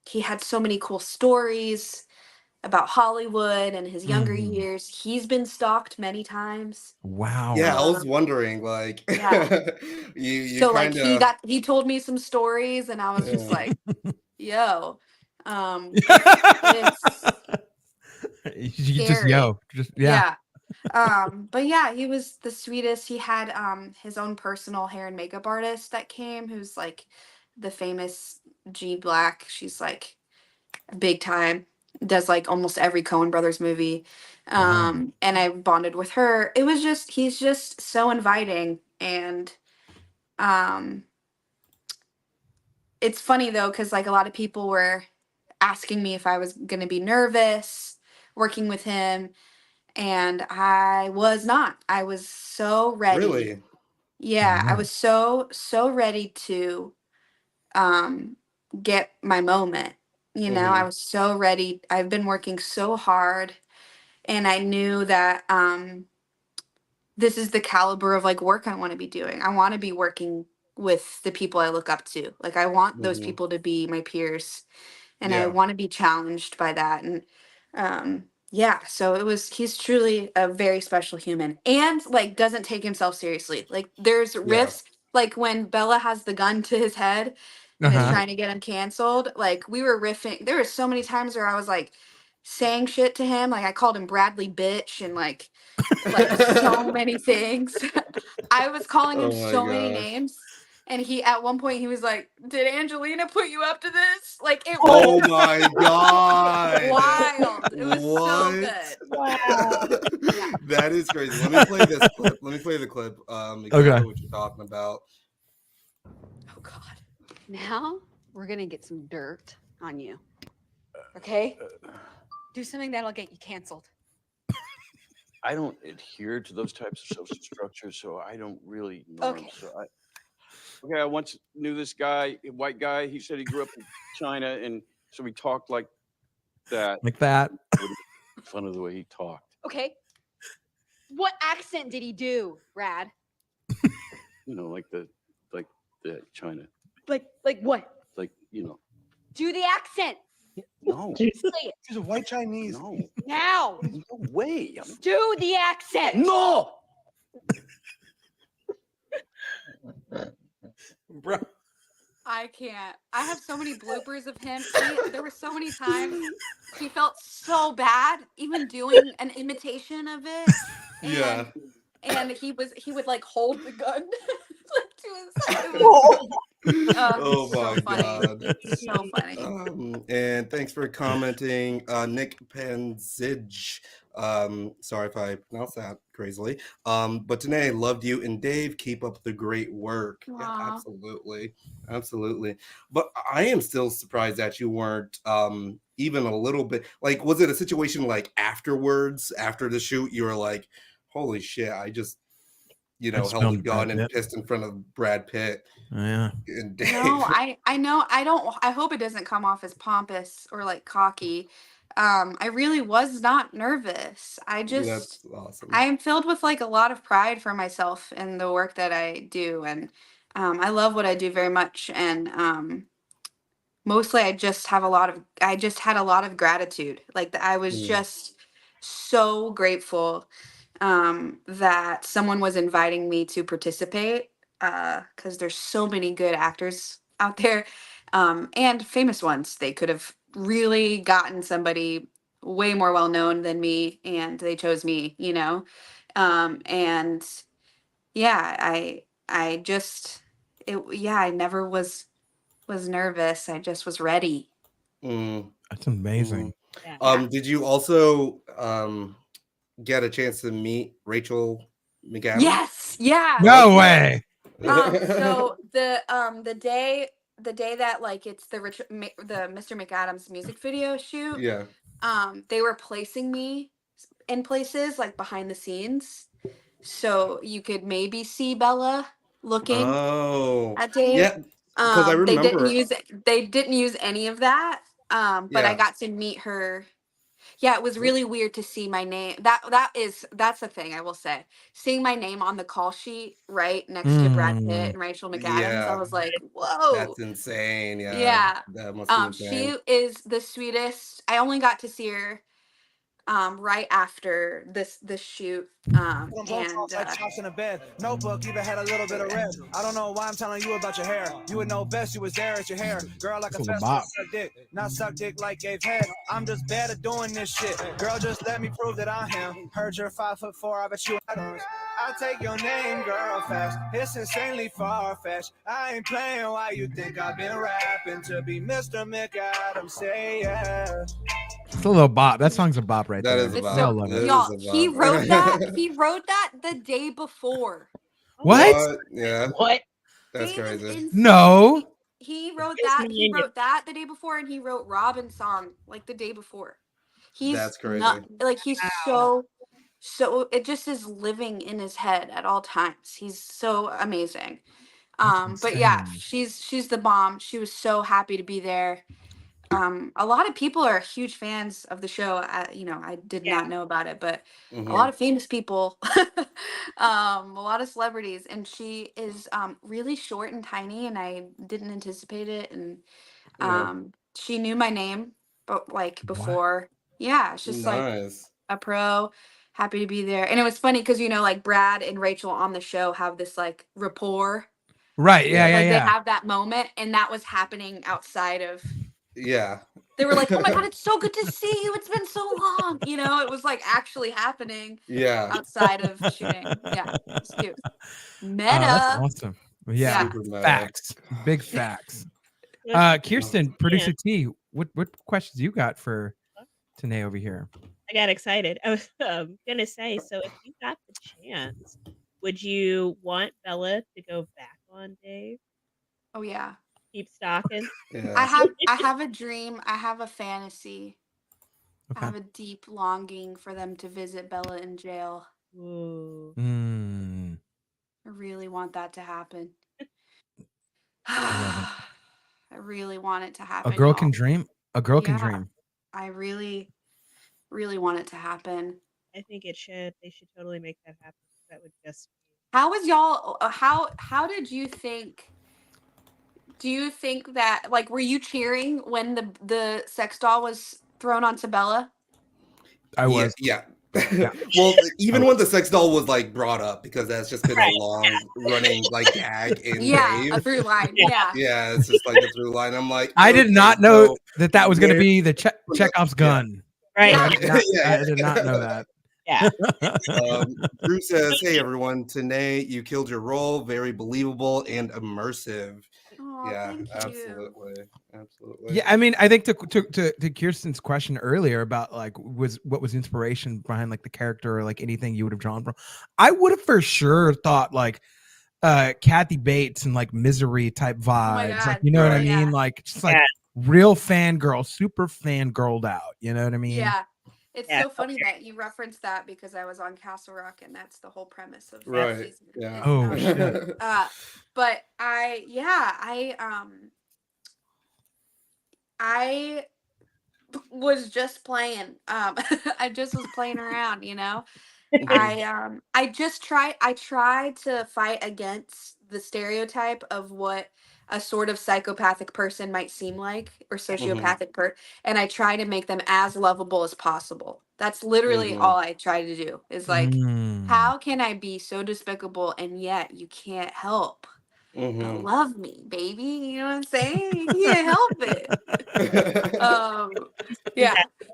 he had so many cool stories about Hollywood and his younger years. He's been stalked many times. Wow. Yeah, I was wondering, like, Yeah. you So like kind of, he told me some stories, and I was just like, yo, it's you just scary. yeah. But yeah, he was the sweetest. He had his own personal hair and makeup artist that came, who's like the famous G Black. She's like big time, does like almost every Coen Brothers movie. Wow. And I bonded with her. It was just, he's just so inviting. And it's funny though, because like a lot of people were asking me if I was going to be nervous working with him, and I was not. I was so ready. really? Yeah, I Wow. was so ready to get my moment. I was so ready. I've been working so hard, and I knew that this is the caliber of like work I want to be doing. I want to be working with the people I look up to. Like I want those Mhm. people to be my peers, and I Yeah. want to be challenged by that. And yeah, so he's truly a very special human, and like doesn't take himself seriously. Like there's Yeah. riffs like when Bella has the gun to his head and is trying to get him canceled. Like we were riffing. There were so many times where I was like saying shit to him. Like I called him Bradley bitch and like so many things. I was calling him Oh my so many gosh. names. And he, at one point, he was like, "Did Angelina put you up to this?" Like it Oh was my god. wild. It was so What? good. Wow. Yeah. That is crazy. Let me play this clip. Let me play the clip. Exactly what you're talking about. Oh God. Now we're gonna get some dirt on you. Okay? Do something that'll get you canceled. I don't adhere to those types of social structures, so I don't really know them. Okay. So I once knew this guy, a white guy. He said he grew up in China, and so we talked like that. Like that. Fun of the way he talked. Okay. What accent did he do, Brad? You know, like the China, Like what? like, you know. Do the accent. No, Say it She's a white Chinese. no, now. no way. Do the accent. No. Bro. I can't. I have so many bloopers of him. There were so many times he felt so bad, even doing an imitation of it. Yeah. And he would like hold the gun like to his side. It was Oh so my funny. god. So funny. And thanks for commenting, Nick Penzij. Sorry if I pronounced that crazily. But Tenea, loved you, and Dave, keep up the great work. Yeah, Aw. absolutely. Absolutely. But I am still surprised that you weren't even a little bit like, was it a situation like afterwards, after the shoot, you were like, holy shit, I just just held a filmed Brad gun and Pitt. pissed in front of Brad Pitt Yeah. and Dave. No, I know. I hope it doesn't come off as pompous or like cocky. I really was not nervous. That's awesome. I am filled with like a lot of pride for myself and the work that I do, and I love what I do very much. And mostly, I just had a lot of gratitude. Like I was Mm. just so grateful that someone was inviting me to participate, because there's so many good actors out there, and famous ones. They could have really gotten somebody way more well known than me, and they chose me, and yeah, I just I never was nervous. I just was ready. Mm. That's amazing. Yeah. Did you also get a chance to meet Rachel McAdams? Yes, yeah. No way. So the day that like it's the Mr. McAdams music video shoot, Yeah. they were placing me in places like behind the scenes, so you could maybe see Bella looking Oh. at Dave. Yeah, because I They didn't remember. use any of that. But I Yeah. got to meet her. Yeah, it was really weird to see my name. That's the thing I will say. Seeing my name on the call sheet right next to Brad Pitt and Rachel McAdams, I Yeah. was like, whoa. That's insane. Yeah. Yeah. That must be insane. She is the sweetest. I only got to see her right after this shoot. I'm both And off like chops in a bed. Notebook even had a little bit of red. I don't know why I'm telling you about your hair. You would know best. You was there at your hair. Girl, like a It's a fest bop. suck dick. Not suck dick like gave head. I'm just bad at doing this shit. Girl, just let me prove that I am. Heard you're 5'4". I bet you I take your name, girl, fast. It's insanely far-fetched. I ain't playing why you think I've been rapping to be Mr. McAdams. Say yeah. It's a little bop. That song's a bop right That there. is a it's bop. We all so love That it. is y'all, a he bop. wrote that. He wrote that the day before. What? Yeah. What? That's Dave is crazy. insane. No. He wrote Yes, that. me He and you. wrote that the day before, and he wrote Robin's song like the day before. He's That's crazy. not like he's so it just is living in his head at all times. He's so amazing. That's But yeah, insane. she's the bomb. She was so happy to be there. A lot of people are huge fans of the show. I did Yeah. not know about it, but a Mhm. lot of famous people, a lot of celebrities, and she is really short and tiny, and I didn't anticipate it. And Yeah. she knew my name, but like What? before, yeah, it's just like Nice. a pro, happy to be there. And it was funny because like Brad and Rachel on the show have this like rapport, Right. Yeah. Yeah. Yeah. like they Yeah. have that moment, and that was happening outside of. Yeah. They were like, "Oh my god, it's so good to see you. It's been so long." It was like actually happening Yeah. outside of shooting. Yeah, it's cute. That's Meta. awesome. Yeah. Super meta. Facts. Big facts. Kirsten, producer T, what questions you got for Tenea over here? I got excited. I was gonna say, so if you got the chance, would you want Bella to go back on Dave? Oh yeah. Keep stalking? Yeah. I have a dream. I have a fantasy. I Okay. have a deep longing for them to visit Bella in jail. Ooh. Mm. I really want that to happen. love I really want it to A happen. girl can y'all. dream. A girl can Yeah. dream. I really, really want it to happen. I think it should. They should totally make that happen. That would just How was y'all? How did you think? Do you think that like were you cheering when the sex doll was thrown onto Bella? I was. Yeah. Yeah. Well, even I when the sex doll was like brought up, because that's just been a Right. long running like gag in Yeah, Dave. a through line. Yeah. Yeah. Yeah, it's just like the through line. I'm like, I did okay, not know so that was going to where- be the Chekhov's Yeah. gun. Right. Yeah. I did not, Yeah. I did not know that. Yeah. Drew says, "Hey everyone, Tena, you killed your role. Very believable and immersive." Oh, Yeah, thank you. absolutely. Yeah, I mean, I think to Kirsten's question earlier about like what was inspiration behind like the character or like anything you would have drawn from, I would have for sure thought like Kathy Bates and like Misery type vibes, like God. you know what I Right. mean, Yeah. like just like Yeah. real fangirl, super fangirled out. You know what I mean? Yeah. It's Yeah, so funny that you referenced that because I was on Castle Rock and that's the whole premise of that Right. season. Yeah. is, Oh, shit. But I was just playing. I just was playing around, you know. I tried to fight against the stereotype of what a sort of psychopathic person might seem like or sociopathic and I try to make them as lovable as possible. That's literally Mhm. all I try to do is like Mm. how can I be so despicable and yet you can't help but Mhm. love me, baby? You know what I'm saying? You can't help it. Yeah.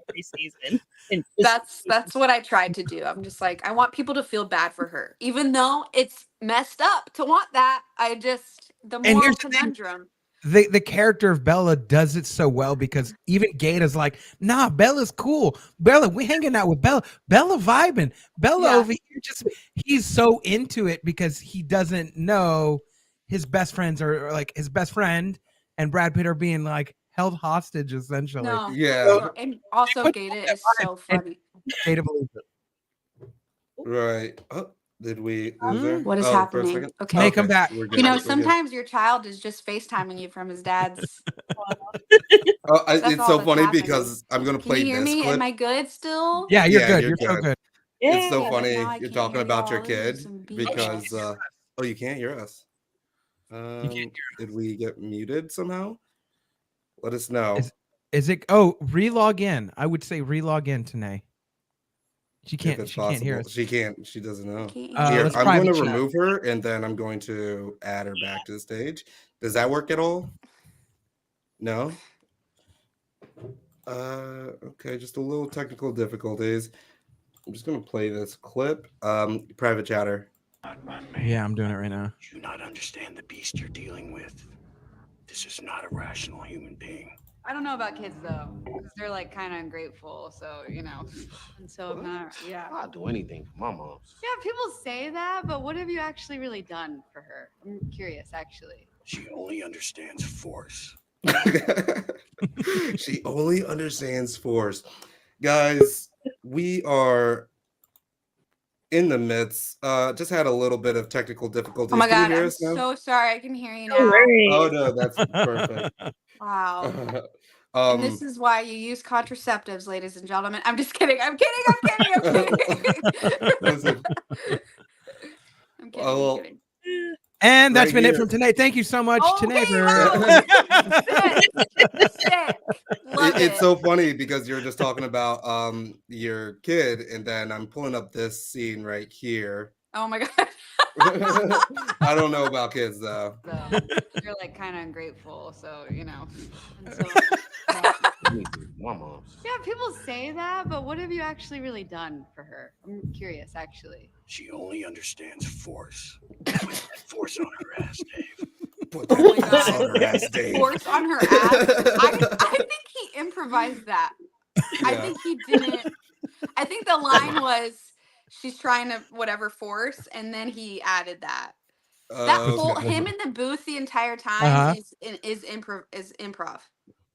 every season. And just- That's what I tried to do. I'm just like, I want people to feel bad for her, even though it's messed up to want that. I just the And moral here's the thing. conundrum. The character of Bella does it so well because even Gata's like, nah, Bella's cool. Bella, we hanging out with Bella. Bella vibing. Bella Yeah. over here just he's so into it because he doesn't know his best friends are like his best friend and Brad Pitt are being like held hostage essentially. No, Yeah. for sure. And also put Gata that is so vibe, and- funny. Gata believes it. Right. Oh, did we lose her? What is For a happening? second? Okay. May come back. We're good. You know, we're good. sometimes your child is just FaceTiming you from his dad's. It's all so that's funny happening. because I'm gonna Can play you hear this me? clip. Am I good still? Yeah, you're Yeah, good. you're You're so good. good. It's so Yeah. funny Now I you're can't talking hear about your y'all. This is kid some BS. because oh, you can't hear us. can't hear Did we get muted somehow? Let us know. Is it relog in? I would say relog in Tanae. She if can't it's she can't hear possible. us. She can't. She doesn't know. Can't Here, Let's I'm going to private chat. remove her and then I'm going to add her back to the stage. Does that work at all? No. Okay, just a little technical difficulties. I'm just gonna play this clip. Private chatter. Yeah, I'm doing it right now. You do not understand the beast you're dealing with. This is not a rational human being. I don't know about kids though, because they're like kind of ungrateful. So and so I'm not. Yeah. I'll do anything for my mom. Yeah, people say that, but what have you actually really done for her? I'm curious, actually. She only understands force. She only understands force. Guys, we are in the midst. Just had a little bit of technical difficulties. Oh my Can you God, hear I'm us now? so sorry. I can hear you No now. worries. Oh no, that's perfect. Wow. And this is why you use contraceptives, ladies and gentlemen. I'm just kidding. I'm kidding. I'm kidding. Listen, I'm well, kidding. And that's Right been it here. from Tanae. Thank you so much, Okay, Tanae. wow. Sick. Love it's it. so funny because you're just talking about your kid, and then I'm pulling up this scene right here. Oh my God. I don't know about kids though. So you're like kind of ungrateful. So and so. Anything for my mom. Yeah, people say that, but what have you actually really done for her? I'm curious, actually. She only understands force. Put that force on her ass, Dave. Put Oh my force God. on her ass, Dave. Force on her ass. I think he improvised that. I Yeah. think he didn't. I think the line was she's trying to whatever force, and then he added that. That whole Okay. him in the booth the entire time is improv.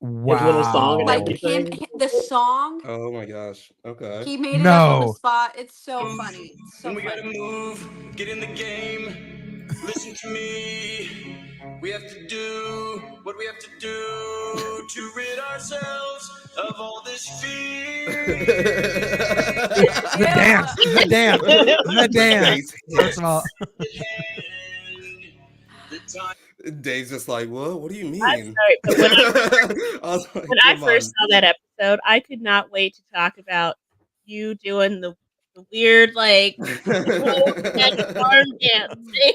With a song and Wow. Like him, everything. the song. Oh my gosh. Okay. He made it up on the No. spot. It's so funny. It's so We gotta funny. move, get in the game, listen to me. We have to do what we have to do to rid ourselves of all this fear. The dance. The dance. The dance. First of all, Dave's just like, what do you I'm mean? sorry, but when I was like, I come first on. saw that episode, I could not wait to talk about you doing the weird like arm dance thing.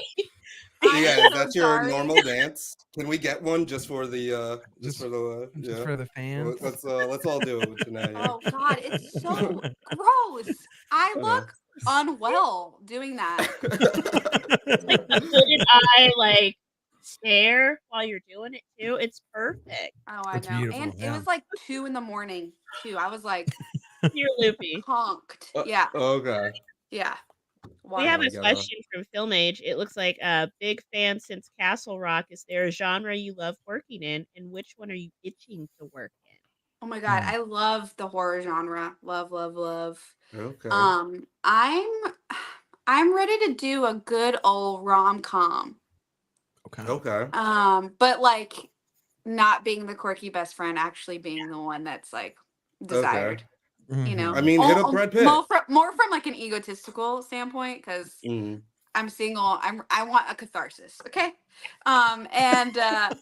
Yeah, so that's your sorry. normal dance. Can we get one just for the just for the just yeah? for the fans. Let's all do it with Tenea. Oh God, it's so gross. I look unwell doing that. It's like the hooded eye like stare while you're doing it too. It's perfect. Oh, I It's know. beautiful, And it yeah. was like 2 in the morning too. I was like You're loopy. conked. Yeah. Okay. Yeah. We have I a gotta- question from Film Age. It looks like a big fan since Castle Rock. Is there a genre you love working in, and which one are you itching to work in? Oh my God, Mm. I love the horror genre. Love, love, love. Okay. I'm ready to do a good old rom-com. Okay. But like not being the quirky best friend, actually being the one that's like desired. You know, I mean, hit up Brad Pitt. more from like an egotistical standpoint, because I'm single. I want a catharsis. Okay.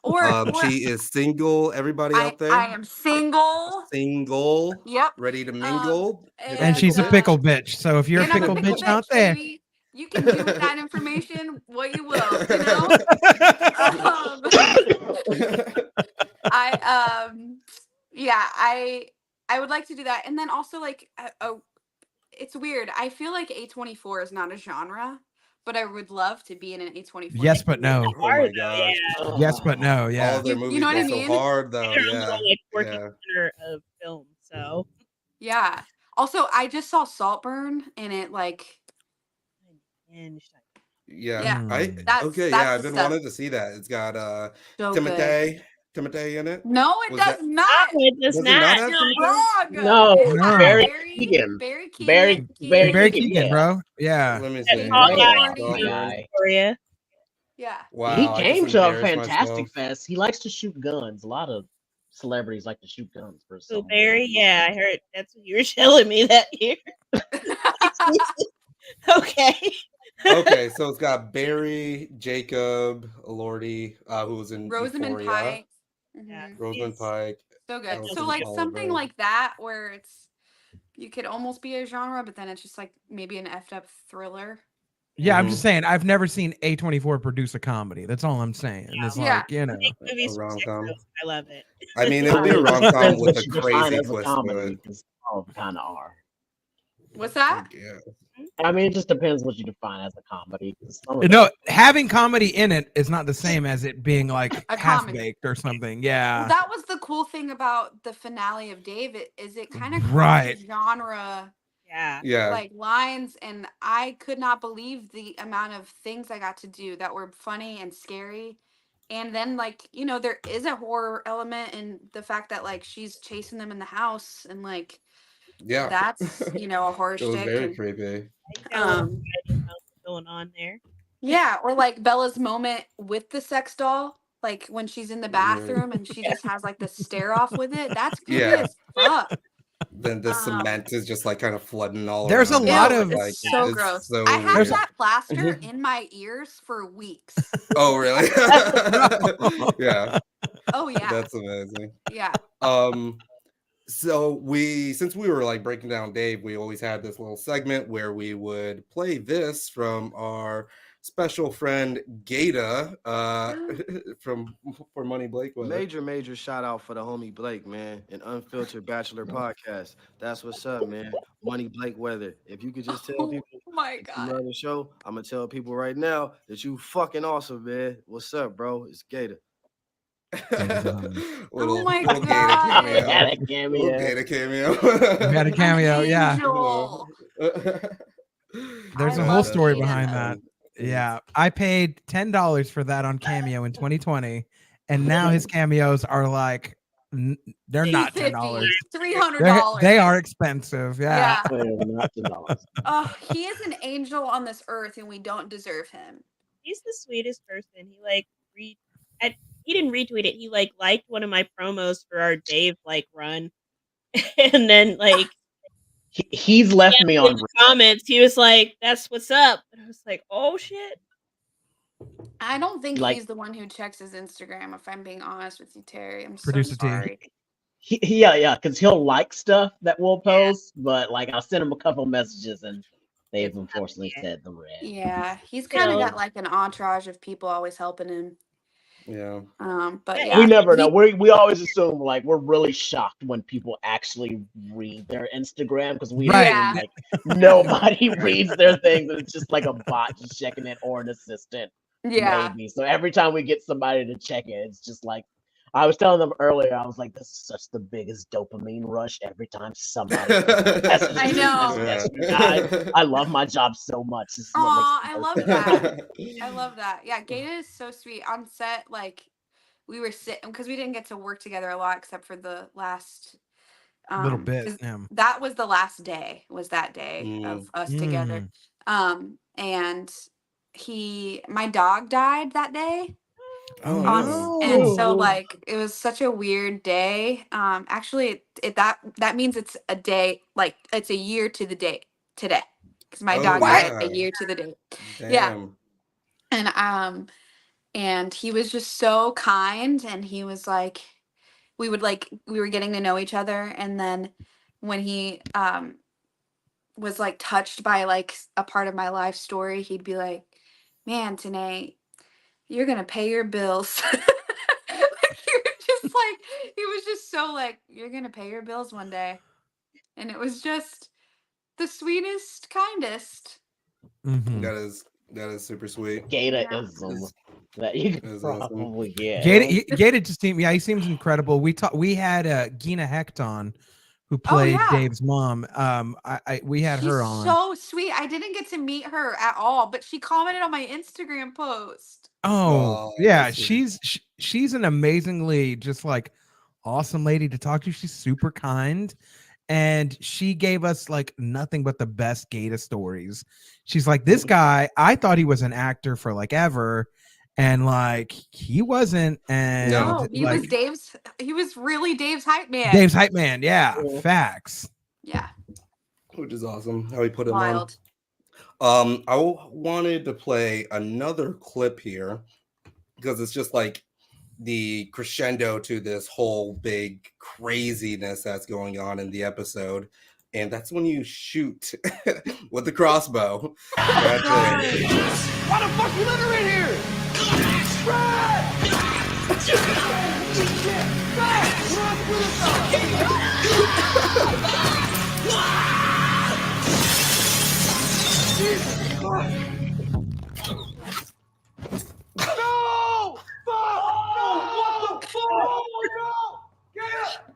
Or she is single. Everybody out there, I am single. single. Yep. Ready to mingle. Hit up And she's a Pitt. pickle bitch. So if you're a And I'm pickle bitch out there, baby. You can do with that information what you will, you know? I would like to do that. And then also like it's weird. I feel like A24 is not a genre, but I would love to be in an A24. yes, but no. Oh my gosh. Yes, but no. All Yeah. of their movies know what I go so mean? hard though. They're Yeah. also like working Yeah. center of film. So Yeah. Also, I just saw Saltburn and it like Yeah. That's I've the been stuff. wanting to see that. It's got So Timothy in it. No, it Was does that- not. it does Does it not. not have You're Timothy? wrong. No, It's got Barry Barry Keoghan. Keoghan. Barry Keoghan, Keoghan, bro. Yeah. Let me That see. tall Great guy actor, who guy. Victoria. Yeah. Wow. He I came just to a embarrassed Fantastic myself. Fest. He likes to shoot guns. A lot of celebrities like to shoot guns for So some Barry, reason. yeah, I heard that's what you were telling me that year. Okay. Okay, so it's got Barry, Jacob, Elordi, who was in Rosamund Euphoria. Pike. Yeah. Rosamund Pike. So good. Allison So like something Oliver. like that where it's you could almost be a genre, but then it's just like maybe an effed up thriller. Yeah, I'm just saying I've never seen A24 produce a comedy. That's all I'm saying. It's like, you know, Movies A for rom-com. sickos. I love it. I mean, it'll be a it just rom-com depends with what a you define crazy as a twist to comedy, it. 'cause all of them kind of are. What's that? Yeah. I mean, it just depends what you define as a comedy. 'cause some of no, them- having comedy in it is not the same as it being like A half comedy. baked or something. Yeah. Well, that was the cool thing about the finale of David is it kind of Right. genre Yeah. like lines, and I could not believe the amount of things I got to do that were funny and scary. And then like, you know, there is a horror element in the fact that like she's chasing them in the house and like Yeah. that's, you know, a horror It was stick. very And, creepy. Going on there. yeah, or like Bella's moment with the sex doll, like when she's in the bathroom and she just has like the stare off with it. That's creepy Yeah. as fuck. Then the cement is just like kind of flooding all There's a around. lot Ew, of- it's so it's gross. so I had weird. that plaster in my ears for weeks. Oh really? Yeah. Oh yeah. That's amazing. Yeah. So since we were like breaking down Dave, we always had this little segment where we would play this from our special friend Gata for Money Blake. Major shout out for the homie Blake, man, an Unfiltered Bachelor podcast. That's what's up, man. Money Blake Weather. If you could just tell people Oh my you god. love the show, I'm gonna tell people right now that you fucking awesome, man. What's up, bro? It's Gata. Oh my little God. Gata Had a cameo. cameo. Little Gata cameo. We had a cameo, yeah. Angel. There's I a whole love story Gata. behind that. Yeah. I paid $10 for that on Cameo in 2020. And now his cameos are like they're not $10. $300. They are expensive. Yeah. He is an angel on this earth and we don't deserve him. He's the sweetest person. He like he didn't retweet it. He like liked one of my promos for our Dave like run, and then like He's left me in on. the comments, he was like, "That's what's up," and I was like, "Oh shit." I don't think Like he's the one who checks his Instagram, if I'm being honest with you, Terry. I'm so Producer T. sorry. yeah, because he'll like stuff that we'll post, but like I'll send him a couple messages and they've It's unfortunately happening. said the red. Yeah, he's You kind of know, got like an entourage of people always helping him. Yeah. But Yeah, yeah, We never know. he- We always assume like we're really shocked when people actually read their Instagram because we Right. Yeah. assume like nobody reads their things and it's just like a bot just checking it or an assistant yeah. maybe. So every time we get somebody to check it, it's just like I was telling them earlier. I was like, "This is such the biggest dopamine rush every time somebody messages I me know. says, yes, I love my job so much. This is what makes Aw, me I so love happy." that. I love that. Yeah, Gata is so sweet on set. Like we were sitting because we didn't get to work together a lot except for the last Little bit. 'cause Yeah. that was the last day, was that day of us together. And my dog died that day. Oh On no. and so No. like it was such a weird day. Actually that means it's a day, like it's a year to the day today because my Oh dog What? died a yeah. year to the day. Yeah. Damn. And he was just so kind, and he was like we were getting to know each other, and then when he was like touched by like a part of my life story, he'd be like, "Man, Tanae, you're gonna pay your bills." Like he was just so like, "You're gonna pay your bills one day," and it was just the sweetest, kindest. Mm-hmm. That is super sweet. Gataism that you could That is awesome. probably get. Gata just seemed, yeah, he seems incredible. We had Gina Hecht on, who Oh played yeah, Dave's mom. We had she's her on. so sweet. I didn't get to meet her at all, but she commented on my Instagram post. Oh Oh, yeah, that's sweet. she's an amazingly just like awesome lady to talk to. She's super kind, and she gave us like nothing but the best Gata stories. She's like, this guy, I thought he was an actor for like ever, and like he wasn't, and No, like he was really Dave's hype man. Dave's hype man. Yeah, facts. Yeah, Which is awesome how he put him wild. on. Wanted to play another clip here because it's just like the crescendo to this whole big craziness that's going on in the episode. And that's when you shoot with the crossbow. That's it. Why the fuck you let her in here? No! Fuck! No! What the fuck? Oh, no! Get up!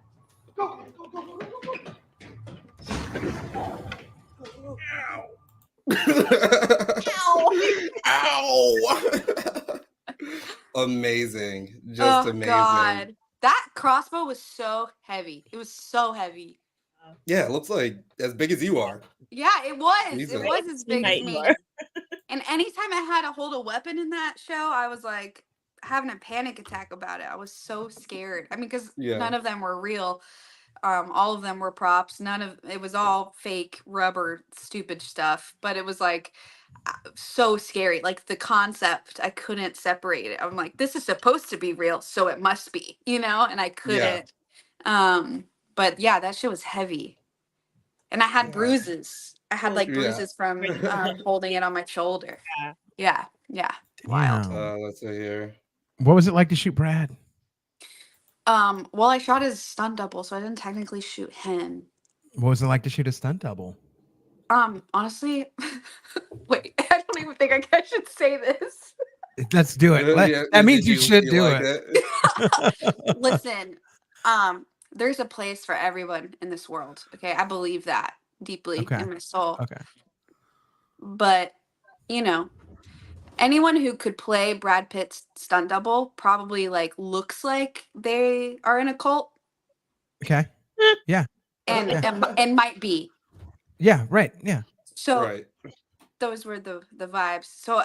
Go, go, go, go, go, go. Ow! Amazing. Just Oh amazing. god, that crossbow was so heavy. It was so heavy. Yeah, it looks like as big as you are. Yeah, it was. Jesus. It was as big as me. And anytime I had to hold a weapon in that show, I was like having a panic attack about it. I was so scared. I mean, because Yeah. none of them were real. All of them were props. It was all fake rubber, stupid stuff. But it was like so scary. Like the concept, I couldn't separate it. I'm like, this is supposed to be real, so it must be, and I couldn't. But yeah, that shit was heavy. And I had bruises. I had like Yeah. bruises from holding it on my shoulder. Yeah. Wild. Damn. Let's see here. What was it like to shoot Brad? Well, I shot his stunt double, so I didn't technically shoot him. What was it like to shoot a stunt double? Honestly, wait, I don't even think I should say this. Let's do it. That means you should do like it. Listen, there's a place for everyone in this world. Okay, I believe that deeply in my soul. Okay. But anyone who could play Brad Pitt's stunt double probably like looks like they are in a cult. Okay. Yeah. And might be. Yeah. Right. Yeah. So those were the vibes. So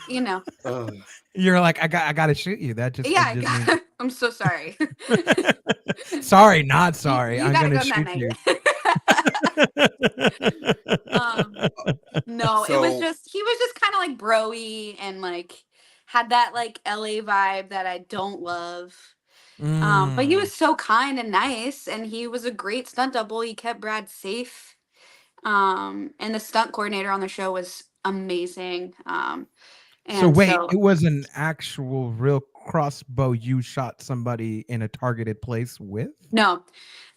You know. You're like, I got to shoot you. That just Yeah, it just means I'm so sorry. sorry, not sorry. You I'm gotta gonna go shoot night you. No, it was So just he was just kind of like broy and like had that like LA vibe that I don't love. But he Mm. was so kind and nice, and he was a great stunt double. He kept Brad safe. And the stunt coordinator on the show was amazing. So And wait, so it was an actual real crossbow you shot somebody in a targeted place with? no,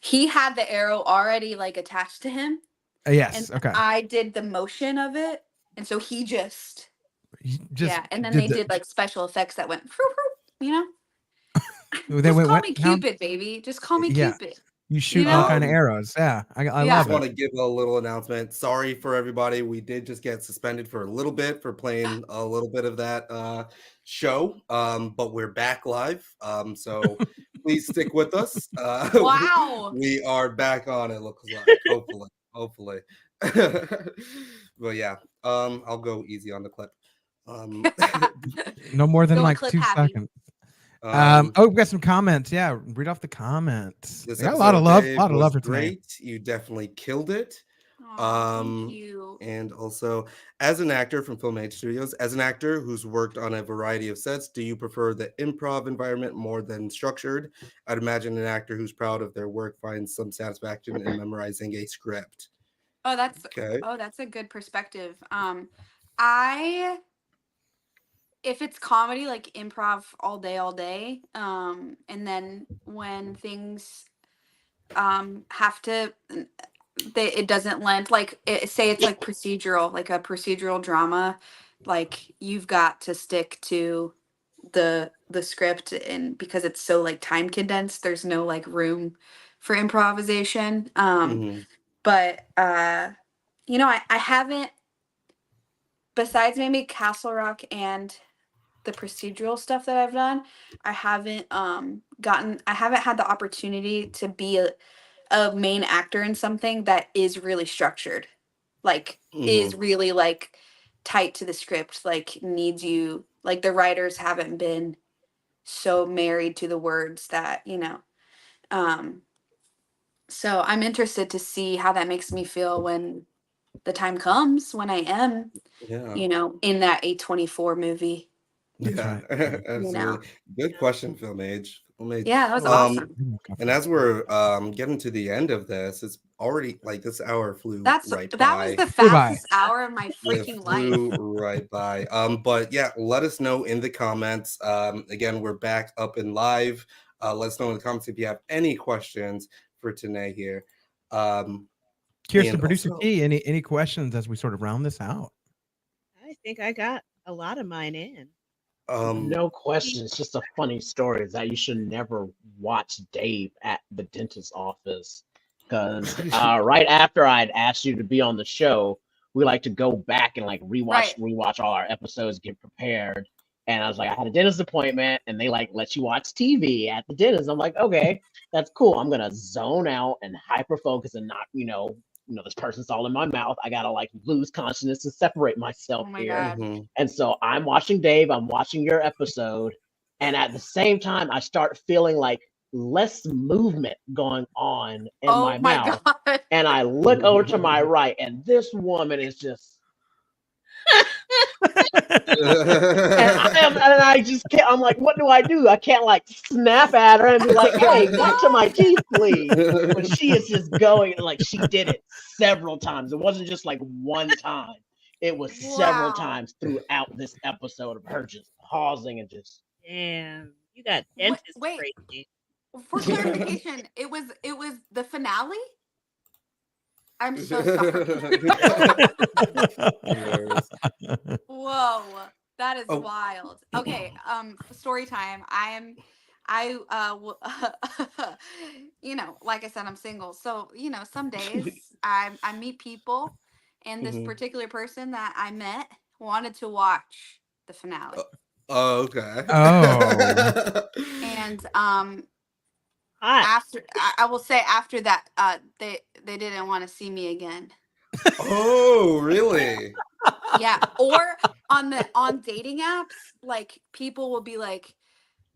he had the arrow already like attached to him, and Yes. Okay. I did the motion of it, and so he just You just yeah, and then did they the did like special effects that went, you know. they Just went call what me now? Cupid, baby. Just call me Yeah. Cupid. You You shoot all know? kind of arrows. Yeah. I Yeah. love just want it. to give a little announcement. Sorry for everybody. We did just get suspended for a little bit for playing a little bit of that show. But we're back live. So please stick with us. Wow. We are back on, it looks like. Hopefully. But yeah, I'll go easy on the clip. No more than Going like clip 2 happy. seconds. Oh, we got some comments. Yeah, read off the comments. This We got a episode lot of love. Dave A lot of was love for Tenea. great. You definitely killed it. Aw, thank you. And also, as an actor from Film Age Studios, as an actor who's worked on a variety of sets, do you prefer the improv environment more than structured? I'd imagine an actor who's proud of their work finds some satisfaction in memorizing a script. Oh, that's Okay. a good perspective. I if it's comedy, like improv all day, and then when things have to it doesn't lend like say it's like procedural, like a procedural drama, like you've got to stick to the script, and because it's so like time condensed, there's no like room for improvisation. Mhm. But you know, I haven't, besides maybe Castle Rock and the procedural stuff that I've done, I haven't I haven't had the opportunity to be a main actor in something that is really structured. Like is Mhm. really like tight to the script, like needs you, like the writers haven't been so married to the words that, you know. Um so I'm interested to see how that makes me feel when the time comes when I am, Yeah. you know, in that A24 movie. That's Yeah, right. You know. absolutely. Good question, Film Age. Film Age. Yeah, that was Oh, awesome. And as we're getting to the end of this, it's already like this hour flew That right was by. the Flew by. fastest hour of my It freaking flew life. right by. But yeah, let us know in the comments. Again, we're back up and live. Let us know in the comments if you have any questions for Tenea here. Kirsten, And producer also, T, any questions as we sort of round this out? I think I got a lot of mine in. No question. It's just a funny story is that you should never watch Dave at the dentist's office because right after I'd asked you to be on the show, we like to go back and like Right. rewatch all our episodes, get prepared. And I was like, I had a dentist appointment, and they like let you watch TV at the dentist. I'm like, okay, that's cool. I'm gonna zone out and hyper focus and not, this person's all in my mouth. I gotta like lose consciousness and separate myself Oh my here. god. mhm. And so I'm watching Dave, I'm watching your episode, and at the same time, I start feeling like less movement going on in Oh my my mouth. god. And I look over to my right, and this woman is just, and I just can't, I'm like, what do? I can't like snap at her and be like, hey, back to my teeth, please. But she is just going, like she did it several times. It wasn't just like one time. It was several Wow. times throughout this episode of her just pausing and just. Damn, you got dentist Wait, crazy. for clarification, it was the finale? I'm so sorry. Hilarious. Whoa, that is Oh. wild. Okay, story time. You know, like I said, I'm single. So, you know, some days I meet people, and this Mhm. particular person that I met wanted to watch the finale. Oh, okay. Oh. And Hot. after I will say after that, they didn't want to see me again. Oh, really? Yeah, or on dating apps, like people will be like,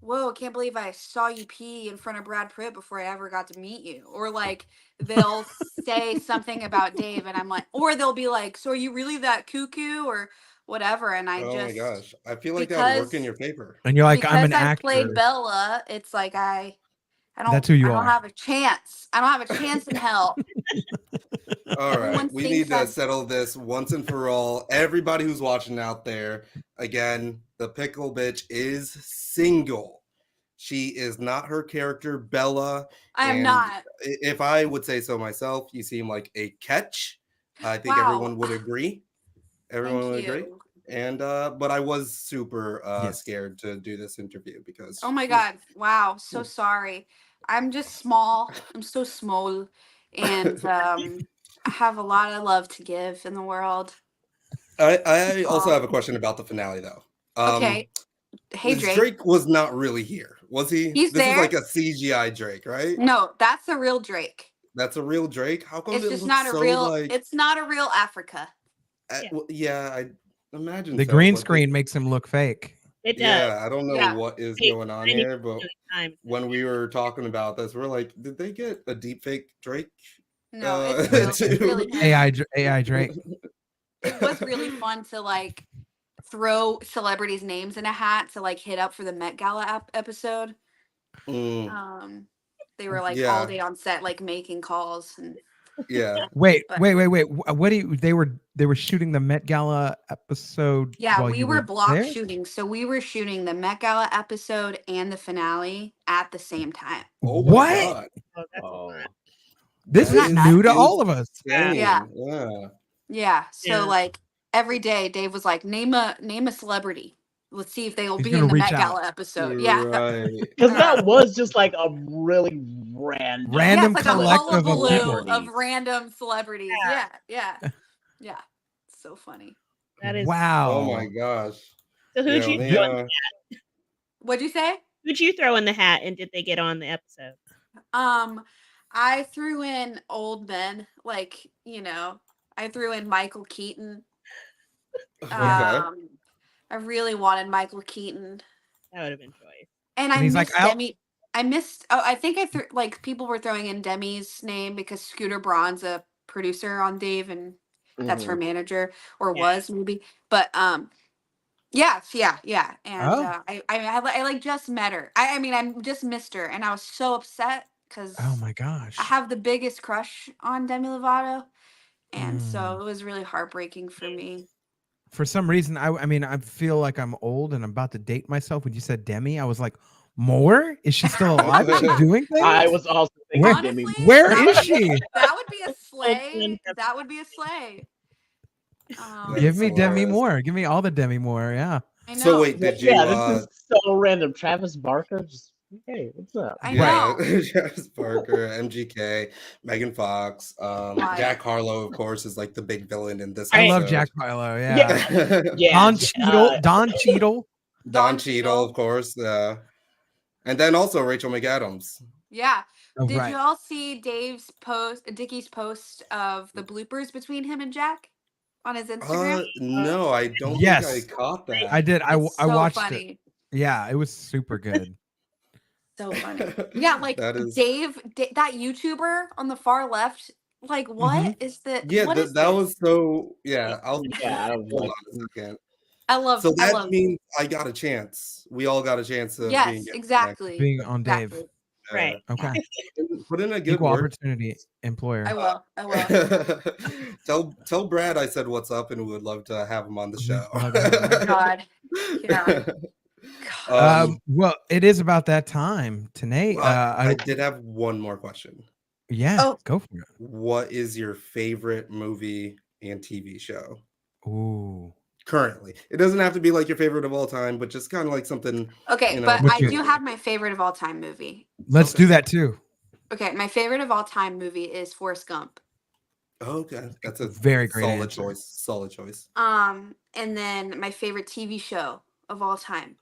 whoa, I can't believe I saw you pee in front of Brad Pitt before I ever got to meet you. Or like they'll say something about Dave and I'm like, or they'll be like, so are you really that cuckoo or whatever? And I Oh my just, gosh. I feel like that would work in your favor. And you're like, I'm because an I played actor. Bella, it's like That's who you I don't are. have a chance. I don't have a chance in hell. All right. Everyone We thinks need to I'm settle this once and for all. Everybody who's watching out there, again, the pickle bitch is single. She is not her character, Bella. I am And not. if I would say so myself, you seem like a catch. I think Wow. everyone would agree. Everyone Thank would agree. you. And but I was super Yes. scared to do this interview because Oh my God. Wow. So sorry. I'm just small. I'm so small. And I have a lot of love to give in the world. I also Aw. have a question about the finale though. Okay. Hey, Drake. Drake was not really here, was he? He's This is there. like a CGI Drake, right? No, that's the real Drake. That's a real Drake. How come It's it just looks not a so real, like? it's not a real Africa. Yeah, I imagine The so, green but screen makes him look fake. It does. yeah, I don't know Yeah. what is Hey, going on I need here, but time. when we were talking about this, we're like, did they get a deep fake Drake? No, it's real. It's too? really him. AI Drake. It was really fun to like throw celebrities' names in a hat to like hit up for the Met Gala episode. Mm, They were like all yeah, day on set, like making calls and yeah. Wait. But- What do you? They were shooting the Met Gala episode. yeah, while we you were block there? shooting. So we were shooting the Met Gala episode and the finale at the same time. Oh my What? god, Oh, that's a lot. This Isn't is that new to nuts? all of us. insane. Yeah. Yeah. Yeah. So Yeah. like every day Dave was like, name a celebrity. Let's see if they will He's be gonna in the reach Met out. Gala episode. Yeah. Right. Because that was just like a really random, Yeah, Random it's like a collective of hullabaloo people. of random celebrities. Yeah, yeah, yeah. So funny. That is. Wow. Oh my gosh. So who'd Yeah, you let me, throw in the hat? What'd you say? Who'd you throw in the hat, and did they get on the episode? I threw in old men, like, I threw in Michael Keaton. okay. I really wanted Michael Keaton. That would have been choice. And And I he's missed like, "I'll-" Demi. I missed. Oh, I think I threw like people were throwing in Demi's name because Scooter Braun's a producer on Dave, and that's her manager or Yeah. was maybe. But yeah. And Oh. I like just met her. I mean I just missed her, and I was so upset because Oh my gosh. I have the biggest crush on Demi Lovato, and so Mm. it was really heartbreaking for me. For some reason, I mean, I feel like I'm old and I'm about to date myself. When you said Demi, I was like, more? Is she still alive? Is she doing things? I was also thinking Where- Demi. Honestly, Where that is would she? That would be a sleigh. Oakland. That would be a sleigh. Give me That's Demi hilarious. Moore. Give me all the Demi Moore. Yeah. I know. So wait, did you? Yeah, this is so random. Travis Barker, just hey, what's up? I Yeah, know. Travis Barker, MGK, Megan Fox, Jack Harlow, of course, is like the big villain in this. I love episode. Jack Harlow. Yeah. Yeah, Don Cheadle. Don Cheadle. Don Cheadle, of course. And then also Rachel McAdams. Yeah. Oh, Did right. you all see Dicky's post of the bloopers between him and Jack on his Instagram? No, I don't Yes. think I caught that. I did. I It's so watched funny. it. Yeah, it was super good. So funny. Yeah, like That is- Dave, that YouTuber on the far left. Like, what is the? Yeah, what is that this? was so. Yeah, I was was hold like, on a second. I love. So I that love. means I got a chance. We all got a chance of Yes, being exactly. Being on Dave. Exactly. Right. Okay. Put in a good Equal word. opportunity employer. I will. I will. tell Brad I said what's up, and we would love to have him on the show. God. Yeah. Well, it is about that time. Tanae, I did have one more question. Yeah, Oh. go for it. What is your favorite movie and TV show Ooh. currently? It doesn't have to be like your favorite of all time, but just kind of like something. Okay, you know, but What's I your- do have my favorite of all time movie. Let's do that too. Okay, my favorite of all time movie is Forrest Gump. Okay, that's a Very great solid answer. choice. Solid choice. And then my favorite TV show of all time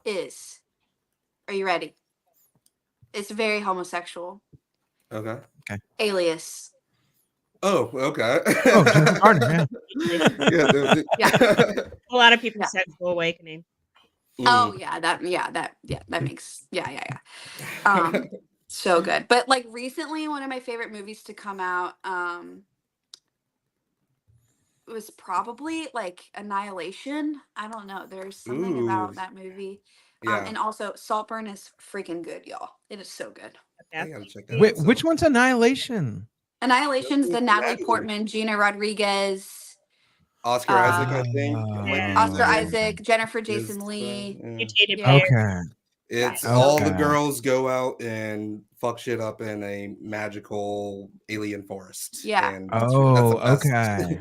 is, are you ready? It's very homosexual. Okay. Alias. Oh, okay. Oh, Jennifer Garner, yeah. Yeah. A lot of people's Yeah. sexual awakening. Oh Mm. yeah, that makes yeah. So good. But like recently, one of my favorite movies to come out was probably like Annihilation. I don't know. There's something Ooh, about that movie. yeah. And also Saltburn is freaking good, y'all. It is so good. I gotta check that Wait, out. which one's Annihilation? Annihilation's the Natalie Natalie. Portman, Gina Rodriguez, Oscar Isaac, I think, might be Oscar the Isaac, Jennifer is Jason Lee. Mutated Yeah. Bear. Okay. It's Yeah. all the Okay. girls go out and fuck shit up in a magical alien forest. Yeah, And it's really that's the Oh, best. okay.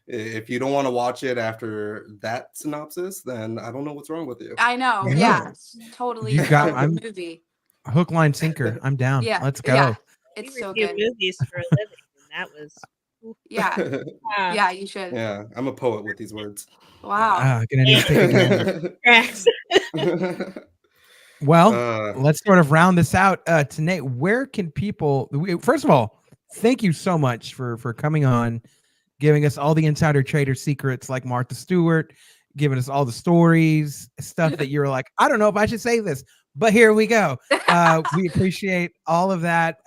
If you don't want to watch it after that synopsis, then I don't know what's wrong with you. I know. No. Yeah. It's totally You got a I'm movie. hook, line, sinker. I'm down. Yeah. Let's Yeah. go. It's We so review good. movies for a living, and that was Yeah. Yeah, you should. Yeah, I'm a poet with these words. Wow. Gonna need to take a gander. Tracks. Well, let's sort of round this out. Tonight, where can people first of all, thank you so much for coming on, giving us all the insider trader secrets like Martha Stewart, giving us all the stories, stuff that you're like, I don't know if I should say this, but here we go. We appreciate all of that.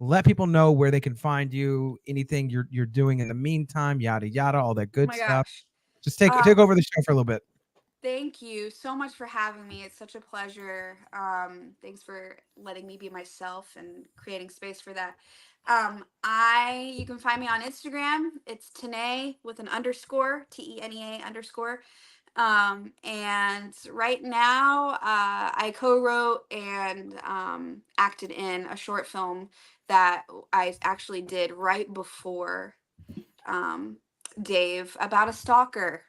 Let people know where they can find you, anything you're doing in the meantime, yada yada, all that good my stuff. gosh. Just take over the show for a little bit. Thank you so much for having me. It's such a pleasure. Thanks for letting me be myself and creating space for that. You can find me on Instagram. It's Tenea with an underscore, TENEA underscore. And right now, I co-wrote and acted in a short film that I actually did right before Dave about a stalker.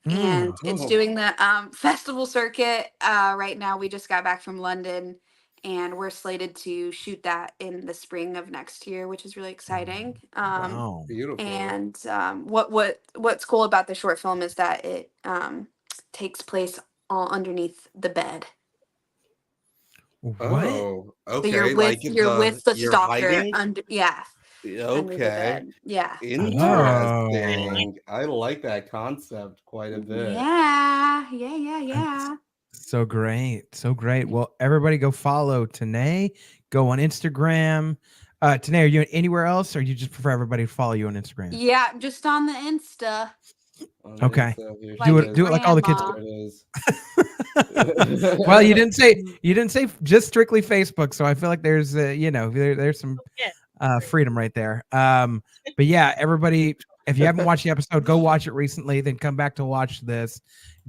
And it's doing the festival circuit right now. We just got back from London, and we're slated to shoot that in the spring of next year, which is really exciting. Wow. Beautiful. And what's cool about the short film is that it takes place all underneath the bed. What? Oh, So okay. you're Like with the you're stalker hiding? under under the Okay. bed. Yeah. Interesting. I like that concept quite a bit. Yeah. So great. So great. Well, everybody go follow Tenea. Go on Instagram. Tenea, are you anywhere else, or you just prefer everybody to follow you on Instagram? Yeah, just on the Insta. Okay. Like Do it like all the kids grandma. do. Well, you didn't say just strictly Facebook, so I feel like there's there's some freedom right there. But yeah, everybody, if you haven't watched the episode, go watch it recently, then come back to watch this.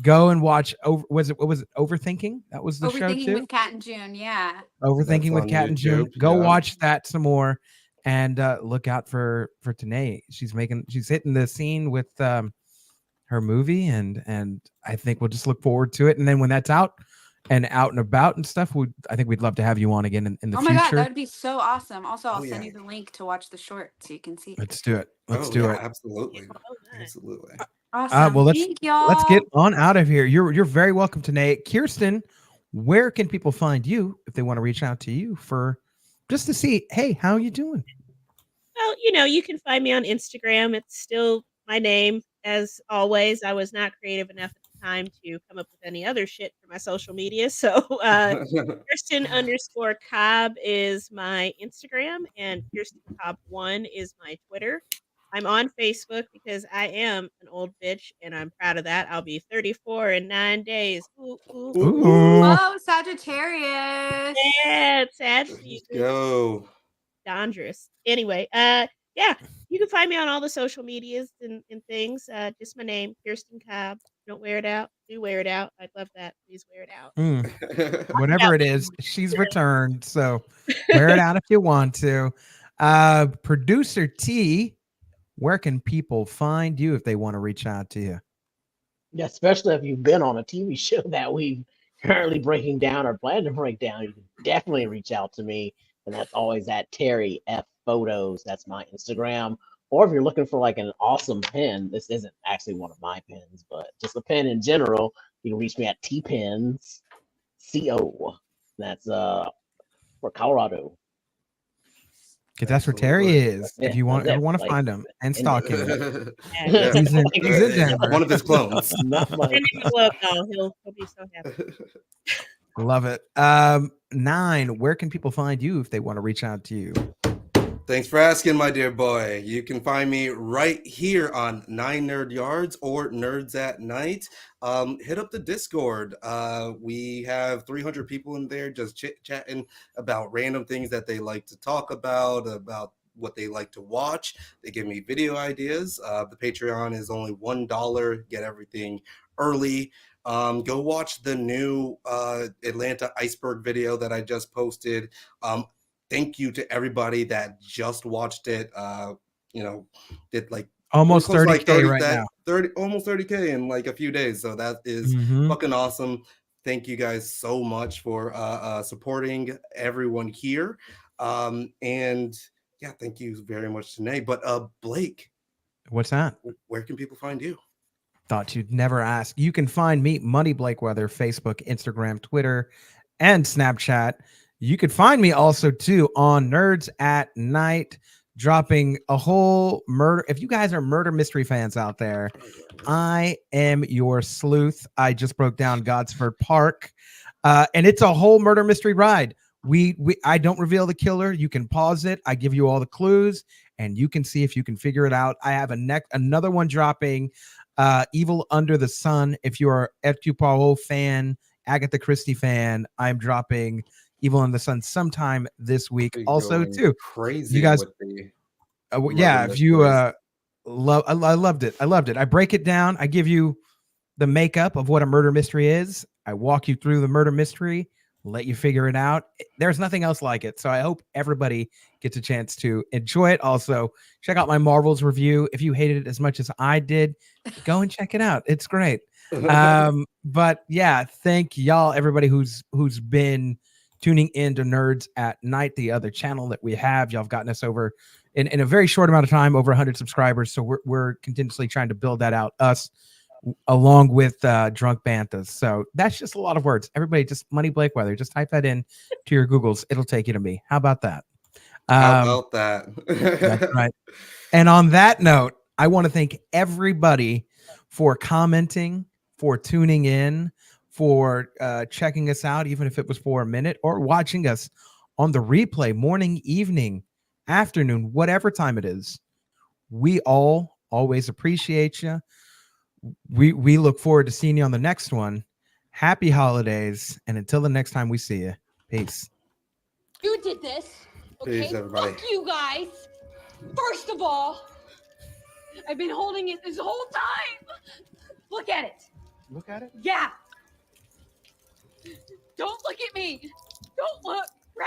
Go and watch what was it Overthinking? That was the show Overthinking too. with Kat and June, yeah. Overthinking with on Kat and June. YouTube, Go yeah. watch that some more, and look out for Tenea. She's hitting the scene with her movie, and I think we'll just look forward to it. And then when that's out and about and stuff, I think we'd love to have you on again in the Oh my future. god, that would be so awesome. Also, I'll send you the link to watch the short so you can see. Let's do it. Let's do it. Absolutely. Absolutely. Awesome. Well, Thank y'all. let's get on out of here. You're very welcome, Tenea. Kirsten, where can people find you if they want to reach out to you for just to see, hey, how you doing? Well, you can find me on Instagram. It's still my name, as always. I was not creative enough at the time to come up with any other shit for my social media. So Kirsten_Cobb is my Instagram, and KirstenCobb1 is my Twitter. I'm on Facebook because I am an old bitch, and I'm proud of that. I'll be 34 in 9 days. Ooh. Oh, Sagittarius. Yeah, it's sad for you. Go. Dangerous. Anyway, yeah, you can find me on all the social medias and things. Just my name, Kirsten Cobb. Don't wear it out. Do wear it out. I'd love that. Please wear it out. Whatever it is, she's returned. So wear it out if you want to. Producer T, where can people find you if they want to reach out to you? Yeah, especially if you've been on a TV show that we've currently breaking down or plan to break down, you can definitely reach out to me. And that's always at terryfphotos. That's my Instagram. Or if you're looking for like an awesome pen, this isn't actually one of my pens, but just a pen in general, you can reach me at tpens co. That's for Colorado. Because that's where Terry is. If you ever want to find him and stalk him, Yeah. he's in Denver. One of his clones. Not Send him a look, though. He'll be so happy. Love it. 9, where can people find you if they want to reach out to you? Thanks for asking, my dear boy. You can find me right here on 9 Nerd Yards or Nerds at Night. Hit up the Discord. We have 300 people in there just chit-chatting about random things that they like to talk about what they like to watch. They give me video ideas. The Patreon is only $1. Get everything early. Go watch the new Atlanta iceberg video that I just posted. Thank you to everybody that just watched it. Did like Almost close to 30K right now. 30, almost 30K in like a few days. So that is fucking awesome. Thank you guys so much for supporting everyone here. And yeah, thank you very much, Tenea. But Blake, What's that? where can people find you? Thought you'd never ask. You can find me, Money Blake Weather, Facebook, Instagram, Twitter, and Snapchat. You could find me also too on Nerds at Night, dropping a whole murder. If you guys are murder mystery fans out there, I am your sleuth. I just broke down Godsford Park, and it's a whole murder mystery ride. I don't reveal the killer. You can pause it. I give you all the clues, and you can see if you can figure it out. I have another one dropping, Evil Under the Sun. If you are Hercule Poirot fan, Agatha Christie fan, I'm dropping Evil in the Sun sometime this week. Also, too, crazy. You guys, with the yeah. If you I loved it. I loved it. I break it down. I give you the makeup of what a murder mystery is. I walk you through the murder mystery, let you figure it out. There's nothing else like it. So I hope everybody gets a chance to enjoy it. Also, check out my Marvels review. If you hated it as much as I did, go and check it out. It's great. But yeah, thank y'all, everybody who's been tuning in to Nerds at Night, the other channel that we have. Y'all have gotten us over in a very short amount of time, over 100 subscribers. So we're continuously trying to build that out, us along with Drunk Banthas. So that's just a lot of words. Everybody, just Money Blake Weather. Just type that in to your Googles. It'll take you to me. How about that? How about that? That's right. And on that note, I want to thank everybody for commenting, for tuning in, for checking us out, even if it was for a minute, or watching us on the replay, morning, evening, afternoon, whatever time it is. We all always appreciate you. We look forward to seeing you on the next one. Happy holidays, and until the next time we see you, peace. You did this. Okay, Peace, everybody. fuck you guys. First of all, I've been holding it this whole time. Look at it. Look at it. Yeah. Don't look at me. Don't look.